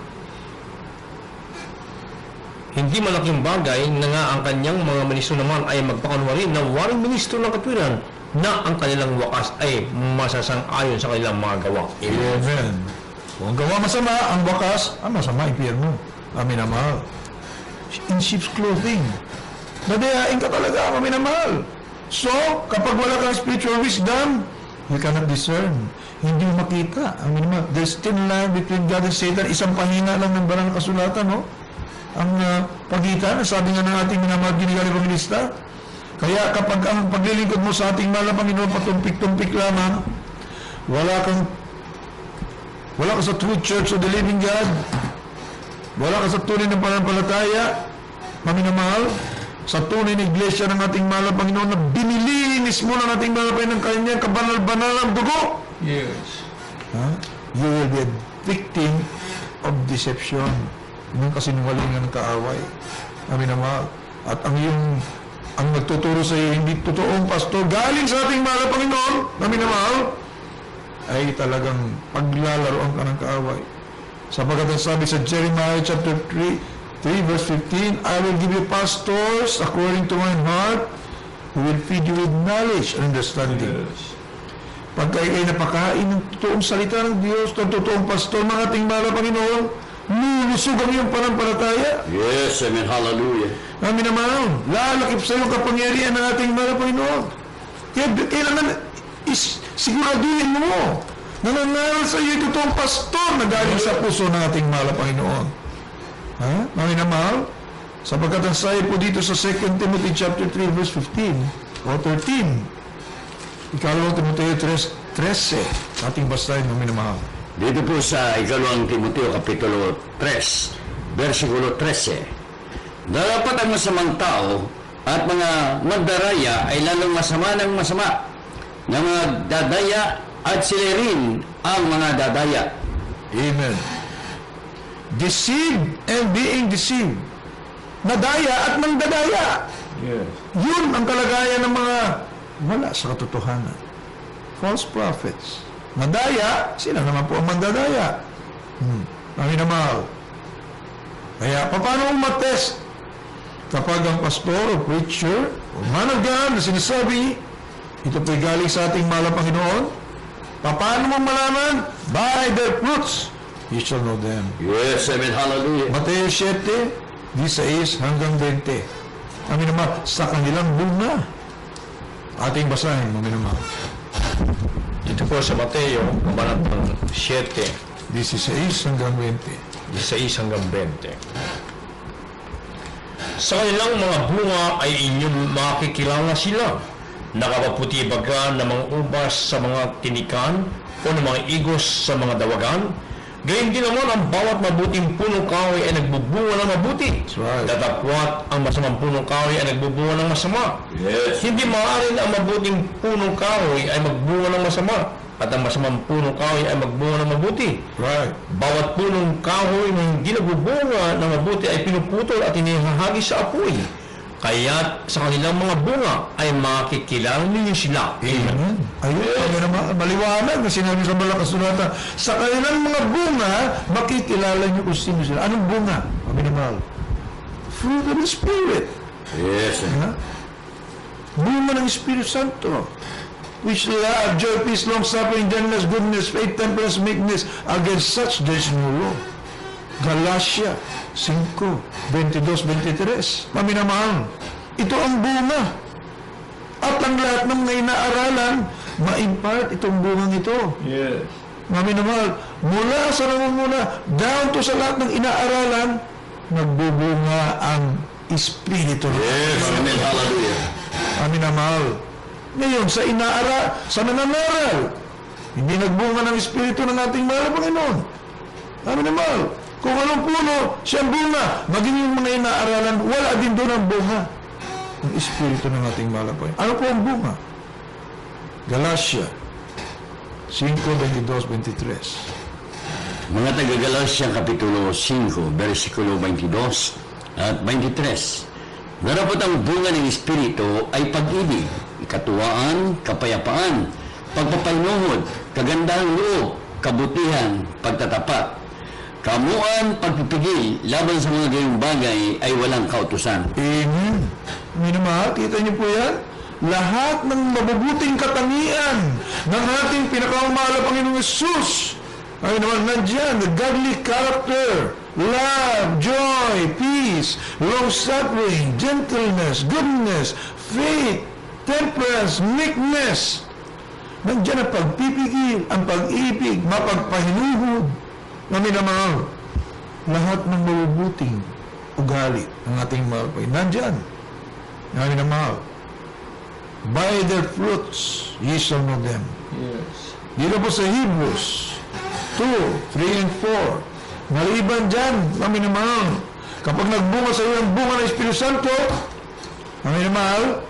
Hindi malaking bagay na nga ang kanyang mga ministro naman ay magpakunwari na waring ministro ng katwiran na ang kanilang wakas ay masasang-ayon sa kanilang mga gawa. Amen. Kung ang gawa masama, ang wakas, masama, impyerno. Amin na mahal. In sheep's clothing. Nadayain ka talaga, amin na mahal. So, kapag wala kang spiritual wisdom, You cannot discern. Hindi mo makita. There's thin line between God and Satan. Isang pahina lang ng banal na kasulatan, no? Ang pagitan, sabi nga ng ating minamahal ginigali Evangelista. Kaya kapag ang paglilingkod mo sa ating mahal na Panginoon patumpik-tumpik lamang, wala ka sa true church of the living God, wala ka sa tunay ng pananampalataya, maminamahal, sa tunay na iglesia ng ating mahal na Panginoon na binilinis mo ng ating mahal na Panginoon ng kanyang kabanal-banal ang dugo. Yes. You will be a victim of deception. Yung kasinungalingan ng kaaway. Maminamahal. At ang nagtuturo sa iyo, hindi totoong pastor, galing sa ating mahal na Panginoon, maminamahal, ay talagang paglalaroan ka ng kaaway. Sapagkat ang sabi sa Jeremiah chapter 3 verse 15, I will give you pastors according to my heart who will feed you with knowledge and understanding. Yes. Pagka ikay napakain ng totoong salita ng Diyos, ng totoong pastor ng ating mahal na Panginoon, lulusog ang iyong pananampalataya. Yes, amen, hallelujah. Amin naman, lalakip sa iyong kapangyarihan ng ating mahal na Panginoon. Kaya kailangan siguraduhin mo na nangaral sa iyo yung totoong pastor na galing sa puso ng ating mahal na Panginoon. Ha? Amin naman, sapagkat ang sayo po dito sa 2 Timothy chapter 3 verse 15 o 13, Ikalawang Timoteo 3:13, ating basahin ng minamahal. Dito po sa ikalawang Timoteo Kapitulo 3, versikulo 13. Dapat ang masamang tao at mga magdaraya ay lalong masama ng masama, na mga dadaya at sila rin ang mga dadaya. Amen. Deceived and being deceived. Nadaya at nangdadaya. Yes. Yun ang kalagayan ng mga wala sa katotohanan. False prophets. Nadaya, sila naman po ang mandadaya. Amin na mahal. Kaya, paano mo matest? Kapag ang pastor o preacher o man of God na sinasabi, ito po'y galing sa ating mahal na Panginoon, paano mo malaman? By their fruits, you shall know them. Yes, amen, hallelujah. Mateo 7, 16 hanggang 20. Amin naman, sa kanilang bunga. Ating basahin, mga minamahal. Dito po sa Mateo, kabanatang 7, 16 hanggang 20. 16 hanggang 20. Sa kanilang mga bunga ay inyong makikilala sila. Nakapaputi baga ng mga ubas sa mga tinikan o ng mga igos sa mga dawagan. Gayun din naman ang bawat mabuting punong kahoy ay nagbubunga ng mabuti. right. Datapwat ang masamang punong kahoy ay nagbubunga ng masama. Yes. Hindi maaaring ang mabuting punong kahoy ay magbunga ng masama at ang masamang punong kahoy ay magbunga ng mabuti. Right. Bawat punong kahoy na hindi nagbubunga ng mabuti ay pinuputol at inihahagi sa apoy. Kaya sa kanilang mga bunga ay makikilala ninyo sila. Amen. Ayun, kami naman, maliwanag na sinabi sa Banal na Kasulatan. Sa kanilang mga bunga, makikilala niyo kung sino sila. Anong bunga? Kami naman. Fruit of the Spirit. Yes, Ha? Bunga ng Espiritu Santo. Which love, joy, peace, long-suffering, gentleness, goodness, faith, temperance, meekness. Against such there is no law. Galatia 5:22-23. Maminamahal, ito ang bunga. At ang lahat ng mga inaaralan, ma-impart itong bungang ito. Yes. Maminamahal, mula sa nangunguna, down to sa lahat ng inaaralan, nagbubunga ang Espiritu. yes, amen, hallelujah. Maminamahal. Ngayon, sa nananaral, hindi nagbunga ng Espiritu ng ating mahal na Panginoon. Maminamahal. Kung anong puno, siyang bunga. Maging yung mga inaaralan, wala din doon ang bunga. Ang Espiritu ng ating mahal na Panginoon. Ano po ang bunga? Galatia 5:22-23. Mga taga-Galacia Kapitulo 5, versikulo 22 at 23. Narapot ang bunga ng Espiritu ay pag-ibig, katuwaan, kapayapaan, pagpapainuhod, kagandahang loob, kabutihan, pagtatapat, kamuan, pagpipigil, laban sa mga gayong bagay ay walang kautusan. Amen. Minamahal, kita niyo po yan? Lahat ng mabubuting katangian ng ating pinakamahal na Panginoong Yesus ay naman nandyan, the godly character, love, joy, peace, long-suffering, gentleness, goodness, faith, temperance, meekness. Nandiyan ang pagpipigil, ang pag-ibig, mapagpahinuhod na minamahal. Lahat ng mabubuting ugali ng ating mahal pa. Nandiyan. Na minamahal. By their fruits, ye shall know them. Yes. Dito po sa Hebrews 2, 3, and 4. Maliban dyan, na minamahal. Kapag nagbunga sa iyo ang bunga ng Espiritu Santo, na minamahal,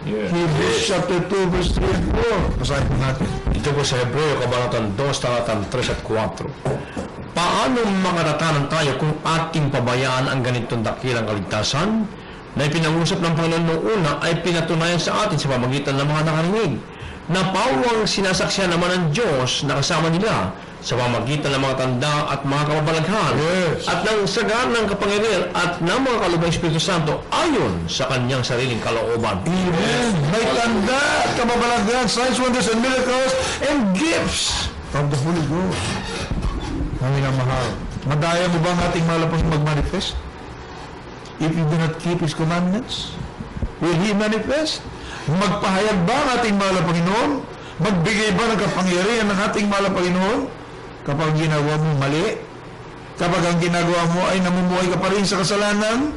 Yes. Hebrews chapter 2, verse 3 and 4. Basahin po natin. Ito po sa Hebreo, Kabanatang 2, talatang 3 at 4. Paano makatatanan tayo kung ating pabayaan ang ganitong dakilang kaligtasan na ipinag-usap ng Panginoon noong una ay pinatunayan sa atin sa pamagitan ng mga nakarinig, na pawang sinasaksihan naman ng Diyos na kasama nila sa pamagitan ng mga tanda at mga kababalaghan Yes. at ng sagaan ng kapangyarihan at ng mga kalubang Espiritu Santo ayon sa kanyang sariling kalooban. Amen. May tanda at kababalaghan, signs, wonders, and miracles, and gifts from the Holy Ghost. Kami na mahal. Madaya mo ba ang ating mahal pang mag-manifest? If you do not keep His commandments, will He manifest? Magpahayag ba ang ating mahal na Panginoon? Magbigay ba ng kapangyarihan ng ating mahal na Panginoon? Kapag ginagawa mo mali? Kapag ang ginagawa mo ay namumuhay ka pa rin sa kasalanan?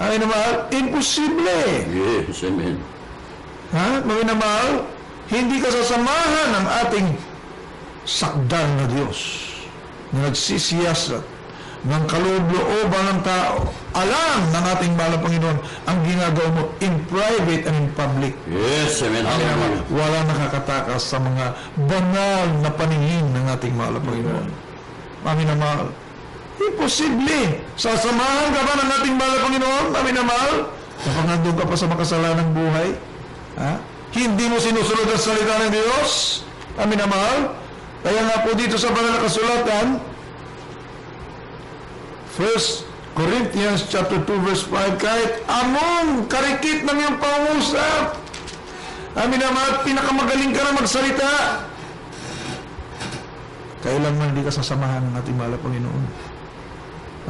Ay na mahal, imposible. Yes, amen. Ha? Mga minamahal, hindi ka sasamahan ng ating sakdal na Diyos na nagsisiyasat ng kaloob-looban ng tao. Alam ng ating mahal na Panginoon ang ginagawa mo in private and in public. Yes, amen. Ang Hallelujah. walang nakakatakas sa mga banal na paningin ng ating mahal na Panginoon. Amin na mahal. Imposible. Sasamahan ka ba ng ating mahal na Panginoon? Amin na mahal. Kapag nandun ka pa sa makasalanang buhay, ha? Hindi mo sinusunod ang salita ng Diyos? Amin na mahal. Kaya nga po dito sa banal na kasulatan, 1 Corinthians chapter 2 verse 5, kahit among karikit ng iyong pangusap, amin naman, pinakamagaling ka na magsalita, kailanman hindi ka sasamahan ng ating mahal na Panginoon.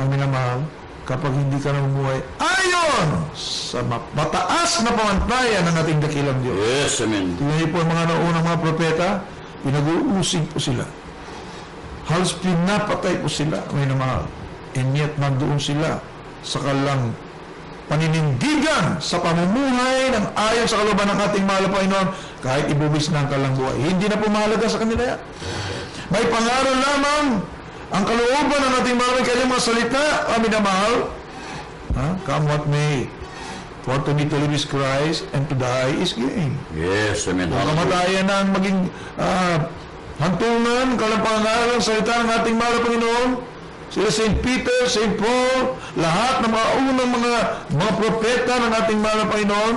Amin na mahal, kapag hindi ka na umuhay ayon sa mataas na pamantayan ng ating dakilang Diyos. Yes, amen. Tingnan niyo po ang mga naunang mga propeta, pinag-uusig po sila. Halos pinapatay po sila, amin na mahal. And yet, nandoon sila sa kalang paninindigan sa pamumuhay ng ayon sa kalooban ng ating mahal na Panginoon, kahit ibubis na ang kalang buhay. Hindi na po mahalaga sa kanila yan. May pangaral lamang ang kalooban ng ating mahal na kanyang mga salita, amin na mahal. Come what may. For to me to live is Christ, and to die is gain. Yes, amen. Kamatayan na ang maging hantungan, kalang pangaral ang salita ng ating mahal na Panginoon. Sila St. Peter, St. Paul, lahat ng mga unang mga propeta ng ating mahal na Panginoon.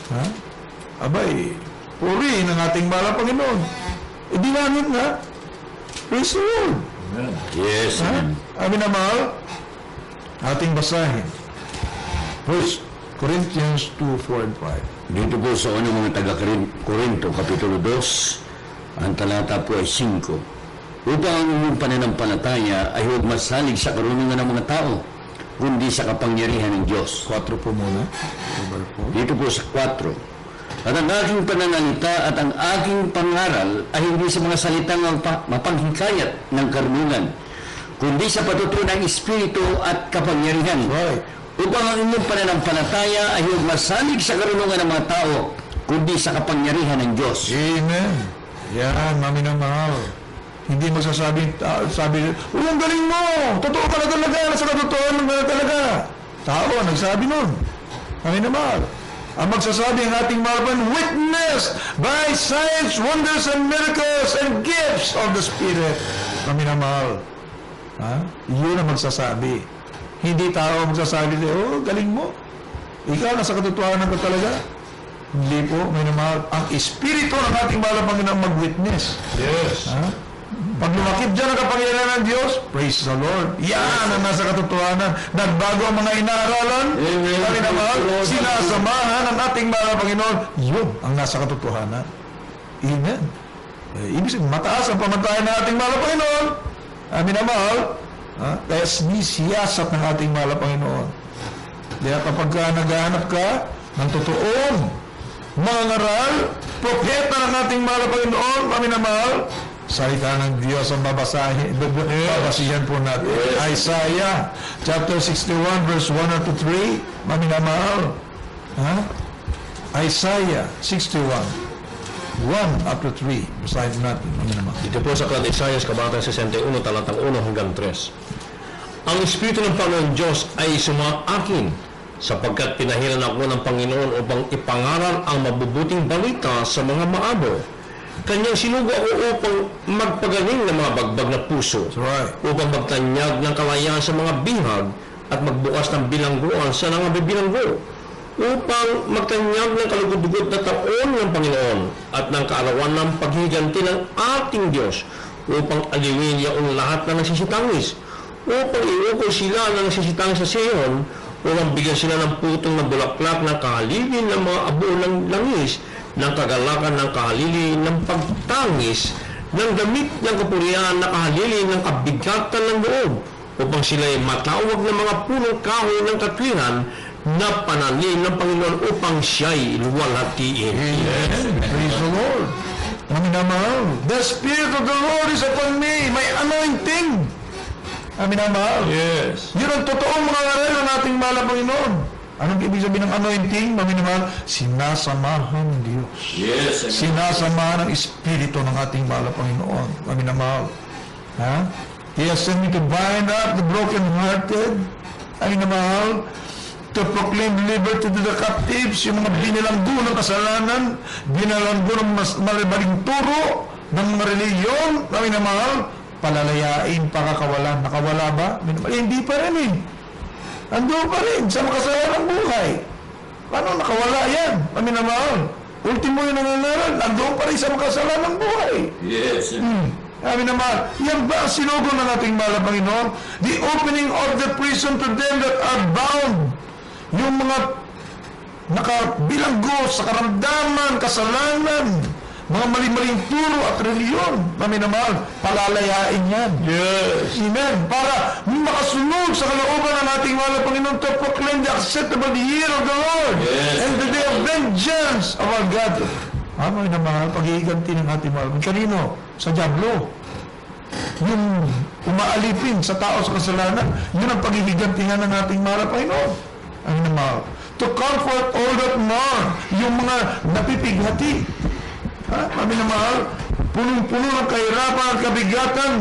Ha? Abay, puri ng ating mahal na Panginoon. Dinamit na. Praise the Lord. Yes, Ha? amen. Amin na mahal. Ating basahin. 1 Corinthians 2, 4 and 5. Dito po sa unang mga taga-Korinto, Kapitulo 2, ang talata po ay 5. Upang ang inyong pananampalataya ay huwag masalig sa karunungan ng mga tao, kundi sa kapangyarihan ng Diyos. 4 po muna. Dito po sa 4. At ang aking pananalita at ang aking pangaral ay hindi sa mga salitang mapanghikayat ng karunungan, kundi sa patutuo ng Espiritu at kapangyarihan. Right. Upang ang inyong pananampalataya ay huwag masalig sa karunungan ng mga tao, kundi sa kapangyarihan ng Diyos. Amen. Yan, mami na mahal. Hindi magsasabi, sabi, ang galing mo! Totoo ka na talaga! Nasa katotohanan mo na talaga! Tao, nagsabi nun. Kami na mahal. Ang magsasabi ang ating malaban, witness by signs, wonders, and miracles, and gifts of the Spirit. Kami na mahal. Ha? Yun ang magsasabi. Hindi tao ang magsasabi, galing mo. Ikaw, nasa katotohanan ka talaga. Hindi po, may namahal. Ang Espiritu ng ating malaban ang mag-witness. Yes. Ha? Pag lumakip dyan ang kapangyarihan ng Diyos, praise the Lord. Yan ang nasa katotohanan. Nagbago ang mga inaaralan. Kami na mahal, sinasamahan ang ating mahal na Panginoon. Yun ang nasa katotohanan. Amen. Ibig sabihin, mataas ang pamantayan ng ating mahal na Panginoon. Amin na mahal. Kaya sinisiyasat ng ating mahal na Panginoon. Kaya kapag naghahanap ka ng totoong mga ngaral, propeta ng ating mahal na Panginoon, kami na mahal, salita ng Diyos ang babasihan po natin. Isaiah chapter 61 verse 1 to 3, kami na mahal. Ha? Isaiah 61 1 up to 3, basahin natin. Kami na mahal. Dito po sa Aklat Isaias, kabanatang 61, talatang 1 hanggang 3. Ang Espiritu ng Panginoon Diyos ay sumaakin, sapagkat pinahiran ako ng Panginoon upang ipangaral ang mabubuting balita sa mga maabo. Kanyang sinugo ako upang magpagaling ng mga bagbag na puso, That's right. upang magtanyag ng kalayaan sa mga bihag at magbukas ng bilangguan sa mga bibilanggo, upang magtanyag ng kalugod-dugod na taon ng Panginoon at ng kaarawan ng paghiganti ng ating Diyos, upang aliwin yaong lahat na nagsisitangis, upang iukol sila na nagsisitangis sa Sion, upang bigyan sila ng putong na bulaklak ng kahalili ng mga abo ng langis, ng kagalakan ng kahalili ng pagtangis, ng damit ng kapurihan na kahalili ng kabigatan ng loob, upang sila'y matawag ng mga punong kahoy ng katwiran na pananim ng Panginoon upang siya'y luwalhatiin. Praise the Lord. Kami na mahal. The Spirit of the Lord is upon me. May anointing. Kami na mahal. Yes. Yun ang totoong mga ngaral ng ating mahal na Panginoon. Anong ibig sabihin ng anointing? Kami na mahal. Sinasamahan ng Diyos. Yes. Sinasamahan ng Espiritu ng ating mahal na Panginoon. Kami na mahal. Ha? He has sent me to bind up the broken-hearted. Kami na mahal. To proclaim liberty to the captives, yung mga binalanggo ng kasalanan, binalanggo ng malibaling turo ng mga reliyon, kami na mahal, palalayain, pakakawalan. Nakawala ba? Hindi pa rin eh. Ando pa rin sa makasalanang buhay. Paano nakawala yan? Kami na mahal. Ultimo yung nangyayari, ando pa rin sa makasalanang buhay. Yes. Kami na mahal. Yan ba ang sinugo ng ating mahal na Panginoon? The opening of the prison to them that are bound. Yung mga nakabilanggo sa karamdaman, kasalanan, mga mali-maling turo at reliyon, kami na mahal, palalayain yan. Yes. Amen. Para makasunod sa kalooban ng ating mahal na Panginoon to proclaim the acceptable year of the Lord and the day of vengeance of our God. Kami na mahal, pag-iiganti ng ating mahal. Kanino? Sa diablo. Yung umaalipin sa tao sa kasalanan, yun ang pag-iigantihan ng ating mahal na Panginoon. Ang mahal. To comfort all that mourn, yung mga napipighati. Kami na mahal, punong-puno ng kahirapan at kabigatan.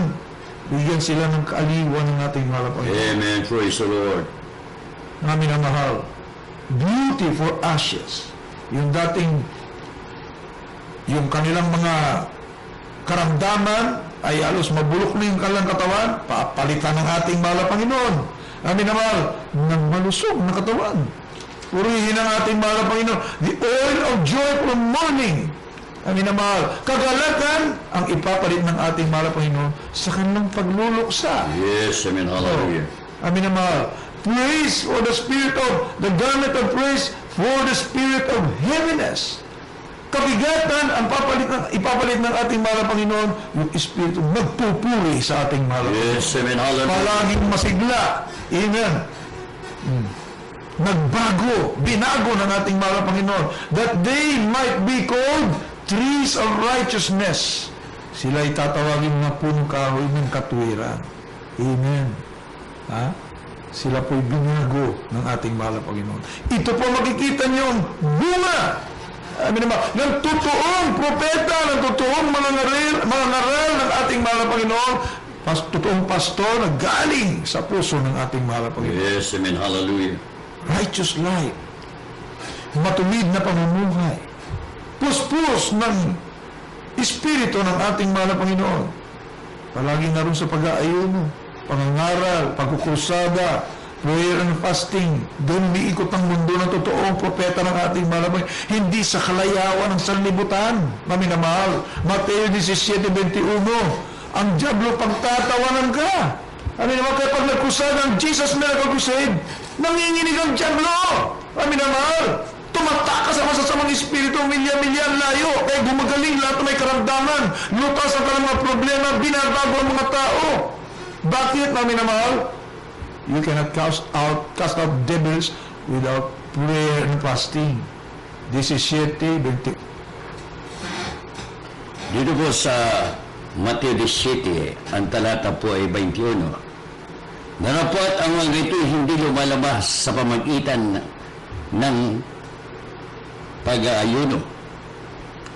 Bigyan sila ng kaaliwan ng ating mahal na Panginoon. Amen. Praise the Lord. Kami na mahal. Beauty for ashes. Yung dating, yung kanilang mga karamdaman ay alos mabulok na yung kanilang katawan, papalitan ng ating mahal na Panginoon. Kami na mahal, ng malusog na katawan. Purihin ang ating mahal na Panginoon. The oil of joy from morning. Kami na mahal, kagalakan ang ipapalit ng ating mahal na Panginoon sa kanilang pagluluksa. Yes. Amen. Hallelujah. Kami na mahal, praise for the spirit of, the garment of praise for the spirit of heaviness. Kabigatan ang ipapalit ng ating mahal na Panginoon, yung espiritu magpupuri sa ating mahal na Panginoon. Yes. Amen. Hallelujah. Palaging masigla. Amen. Nagbago, binago ng ating mahal na Panginoon, that they might be called trees of righteousness. Sila itatawagin na punong kahoy ng katwiran. Amen. Ha? Sila po'y binago ng ating mahal na Panginoon. Ito po makikita niyong bunga. Ng totoong propeta, ng totoong mga ngaral ng ating mahal na Panginoon, totoong pastor na galing sa puso ng ating mahal na Panginoon. Yes. Amen. Hallelujah. Righteous life, matuwid na pamumuhay, puspos ng Espiritu ng ating mahal na Panginoon. Palaging naroon sa pag-aayuno, pangangaral, pagkukusada, prayer and fasting. Doon umiikot ang mundo ng totoong propeta ng ating mahal na Panginoon. Hindi sa kalayawan ng sanlibutan. Kami na mahal. Mateo 17:21. Ang diablo pagtatawanan ka. Kami naman kaya pag nagkusada ng Jesus Miracle Crusade, nanginginig ang diablo. Kami na mahal. Tumatakas sa masasamang espiritu, milya-milya layo. Kaya gumagaling lahat na may karamdaman. Lutas ang kanilang mga problema, binabago ang mga tao. Bakit, kami na mahal? You cannot cast out devils without prayer and fasting. 17:20. Dito po sa Mateo 17, ang talata po ay 21. Narapot ang mga ito'y hindi lumalabas sa pamagitan ng pag-aayuno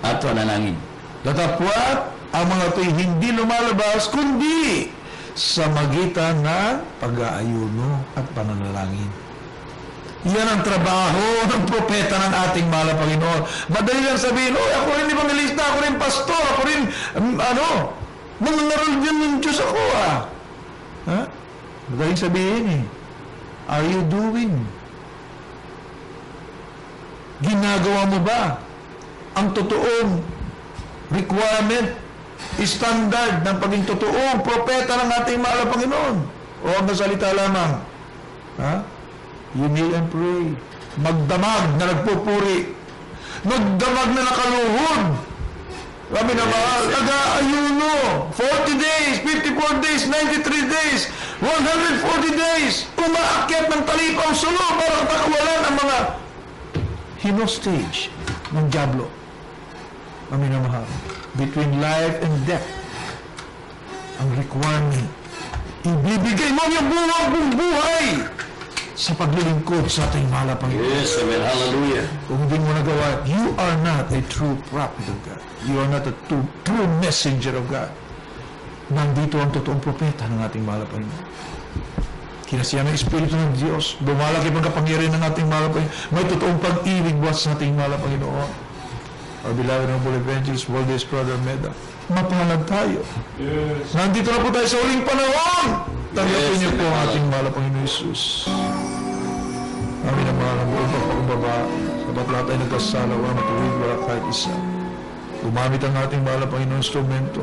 at panalangin. Datapwat ang mga ito'y hindi lumalabas kundi sa magitan ng pag-aayuno at pananalangin. Yan ang trabaho ng propeta ng ating mahal na Panginoon. Madali lang sabihin, ako rin evangelista, ako rin pastor, ako rin, mangangaral din ng Diyos ako, Ha? Madaling sabihin, Are you doing? Ginagawa mo ba ang totoong requirement, standard ng paging totoong propeta ng ating mahal na Panginoon? O ang nasalita lamang? You kneel and pray. Magdamag na nagpupuri. Magdamag na nakaluhod. Sabi na mahal, nag-aayuno. 40 days, 54 days, 93 days, 140 days. Umaakyat ng talipang sulo para pakawalan ang mga hinostage ng dyablo. Amin na mahal. Between life and death, ang requirement, ibibigay mo yung buwang buhay sa paglilingkod sa ating mahal na Panginoon. Yes, amen. Hallelujah. Kung hindi mo nagawa, you are not a true prophet of God. You are not a true messenger of God. Nandito ang totoong propeta ng ating mahal na Panginoon. Kinasiyan ng Espiritu ng Diyos. Bumalaki ang kapangyarihan ng ating mahal na Panginoon. May totoong pag-ibig buhat sa ating mahal na Panginoon. Our beloved noble evangelist, Valdez Brother Meda. Mapahalag tayo. Yes. Nandito na po tayo sa uling panahon. Tanggapin niyo po ang ating mahal na Panginoon Jesus. Amin ang mahal ang buong pagpakumbaba. Sabat lahat ay nagkasala, wala matuwid, wala kahit isa. Gumamit ang ating mahal na Panginoon instrumento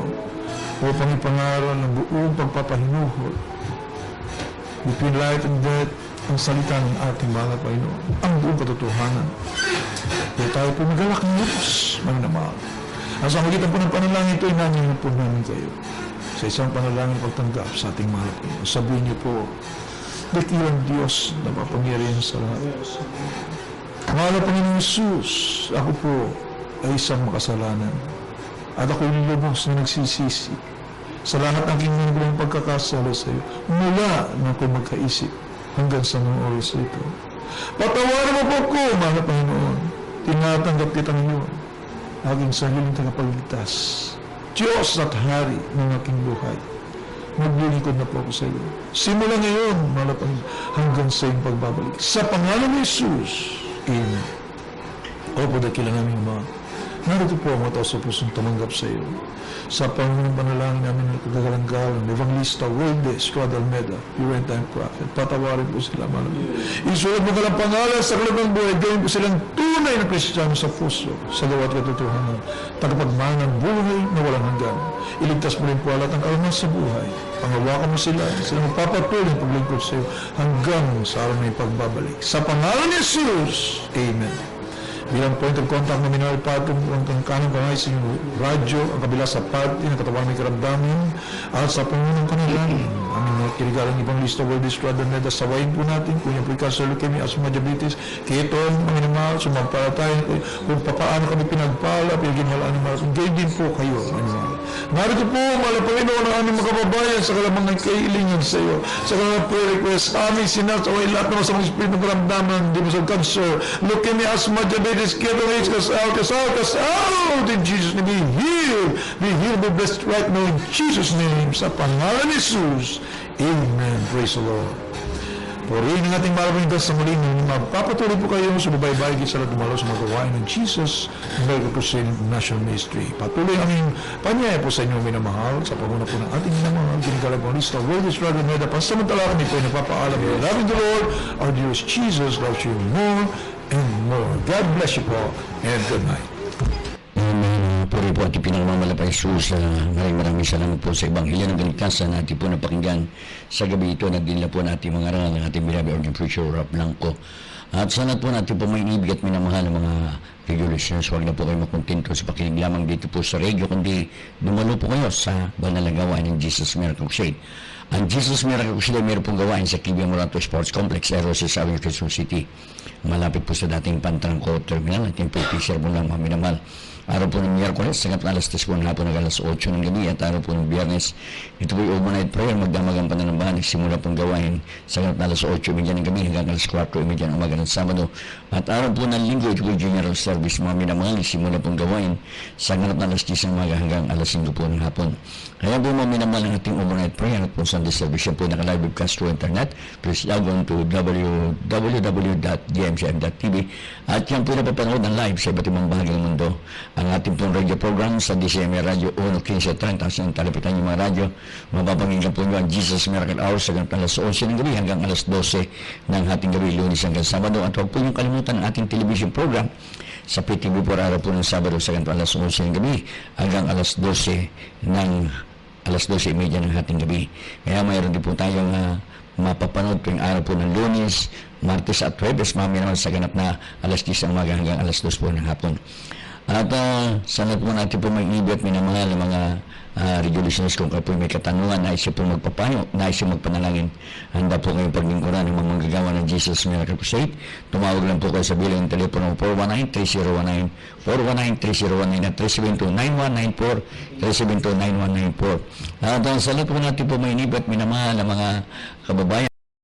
upang ipangaral ng buong pagpapahinuhol. Between life and death, ang salita ng ating mahal na Panginoon, ang buong katotohanan. Kaya tayo po magalak ng Diyos, mga mahal. Ang sa magitan po ng panalangin ito, inanin po namin kayo sa isang panalangin pagtanggap sa ating mahal na Panginoon. Sabihin niyo po, dakilang Diyos na mapangyarihan sa lahat. Mahal na Panginoon Jesus, ako po ay isang makasalanan at ako'y lubos na nagsisisi sa lahat ng aking pagkakasala sa iyo mula na ako magkaisip hanggang sa mga oras ito. Patawarin mo po ko, mahal na Panginoon. Tinatanggap kita ngayon, aking sariling tagapagligtas, Diyos at Hari ng aking buhay. Maglilingkod na po ako sa iyo. Simula ngayon, mahal na Panginoon, hanggang sa iyong pagbabalik. Sa pangalan ni Jesus, Amen. Opo, dakilang aming mga. Narito po ang mga tao sa pusong tumanggap sa iyo. Sa Panginoon panalangin namin ng kagagalang-galang, Evangelista Valdez Almeda, your end-time prophet. Patawarin po sila, mahal. Isulat mo kalang pangalan sa kalabang buhay. Gawin po silang tunay na Kristiyano sa puso, sa gawat katotohanan. Tagapagmahal ng buhay na walang hanggan. Iligtas mo rin po alat ang kalaman sa buhay. Pangawakan mo sila magpapatuloy ang paglingkod sa iyo hanggang sa araw na pagbabalik. Sa pangalan ni Jesus, Amen. Bilang point of contact namin ay patong ang kanang kamay sa inyong radyo, ang kabila sa party, ng katawan may karamdaman, at sa pangunang kanilang, aming mga kirigalang ibang lista, Valdez Brother Meda, sawayin po natin kung yung pre-cancer, leukemia, asthma, diabetes, ketong, mga animal, sumampalatay, kung paano kami pinagpala, pinaginalaan ng maras, gayon din po kayo, animal. Narito po, mahal na Panginoon, ang aming mga kababayan sa kalamang nagkailingan sa iyo, sa kalamang prayer request, aming sinasaway lahat ng masamang espiritu ng karamdaman, di mo sa cancer, leukemia, asthma, diabetes, ketong, cast out, in Jesus' name, be healed, be blessed right now in Jesus' name, sa pangalan ni Jesus, Amen. Praise the Lord. Purihin ang ating malaking sa muling magpapatuloy po kayo sa babaybay sa lahat dumalo sa mga gawain ng Jesus Medical Crusade National Ministry. Patuloy aming panyaya po sa inyo minamahal sa pamuna po ng ating minamahal ginagalang po lista Valdez Brother Meda. Pansamantala kami po ay nagpapaalam ng loving the Lord, our dearest Jesus loves you more and more. God bless you po and good night. Puri po at ipinangmamalapay Jesus. Maraming salamat po sa Ebanghelyo ng Kaligtasan na ating po napakinggan sa gabi ito. Nagdinla po natin mga aral ng ating beloved Organ Preacher Rob Blanco. At sana po natin po may inibig at minamahal ng mga radio listeners. Huwag na po kayo makontento sa pakinig lamang dito po sa radio, kundi dumalo po kayo sa banal na gawain ng Jesus Miracle Crusade. Ang Jesus Miracle Crusaders meron pong gawain sa Kibiang Morato Sports Complex, Roses, Avenue, Quezon City. Malapit po sa dating Pantrangco Terminal at yung po teacher mo lang mga minamahal. Araw po ng Miyerkules, sagat na alas 10 po ng hapon hanggang alas 8 ng gabi at araw po ng Biyernes. Ito po yung overnight prayer, magdamagang pananambahan, simula pong gawain sagat na alas 8:30 ng gabi hanggang alas 4:30 ng umaga ng Sabado. At araw po ng Linggo, ito po yung General Service, mga minamahal, simula pong gawain sagat na alas 10 ng umaga hanggang alas 5 po ng hapon. Kaya po mga minamahal ang ating overnight prayer at po Sunday service, yan po naka-live webcast through internet. Please log on to www.gmcm.tv at yan po napapanood ng live sa iba't ibang bahagi ng mundo. Ang ating pong radio program sa DCMA Radio 1:15:30 ang talipitan yung mga radyo. Mapapakinggan po nyo ang Jesus Miracle Hour sa ganap alas 11 ng gabi hanggang alas 12 ng hating gabi, Lunes hanggang Sabado. At huwag po yung kalimutan ang ating television program sa PTV po araw po ng Sabado sa ganap alas 11 ng gabi hanggang alas 12 ng alas 12:30 ng hating gabi. Kaya mayroon din po tayong mapapanood tuwing araw po ng Lunes, Martes at Huwebes, mami naman sa ganap na alas 10 ng umaga hanggang alas 2 po ng hapon. At sa lahat po natin po may ibig at minamahal ng mga regulations kung kayo po may katanungan, nais siya po magpapayo, nais siya magpanalangin. Handa po kayong paglingkuran ng mga manggagawa ng Jesus Miracle Crusade. Tumawag lang po kayo sa bilang telepono 419-3019, 419-3019 at 372-9194, 372-9194. At sa lahat po natin po may ibig at minamahal ng mga kababayan,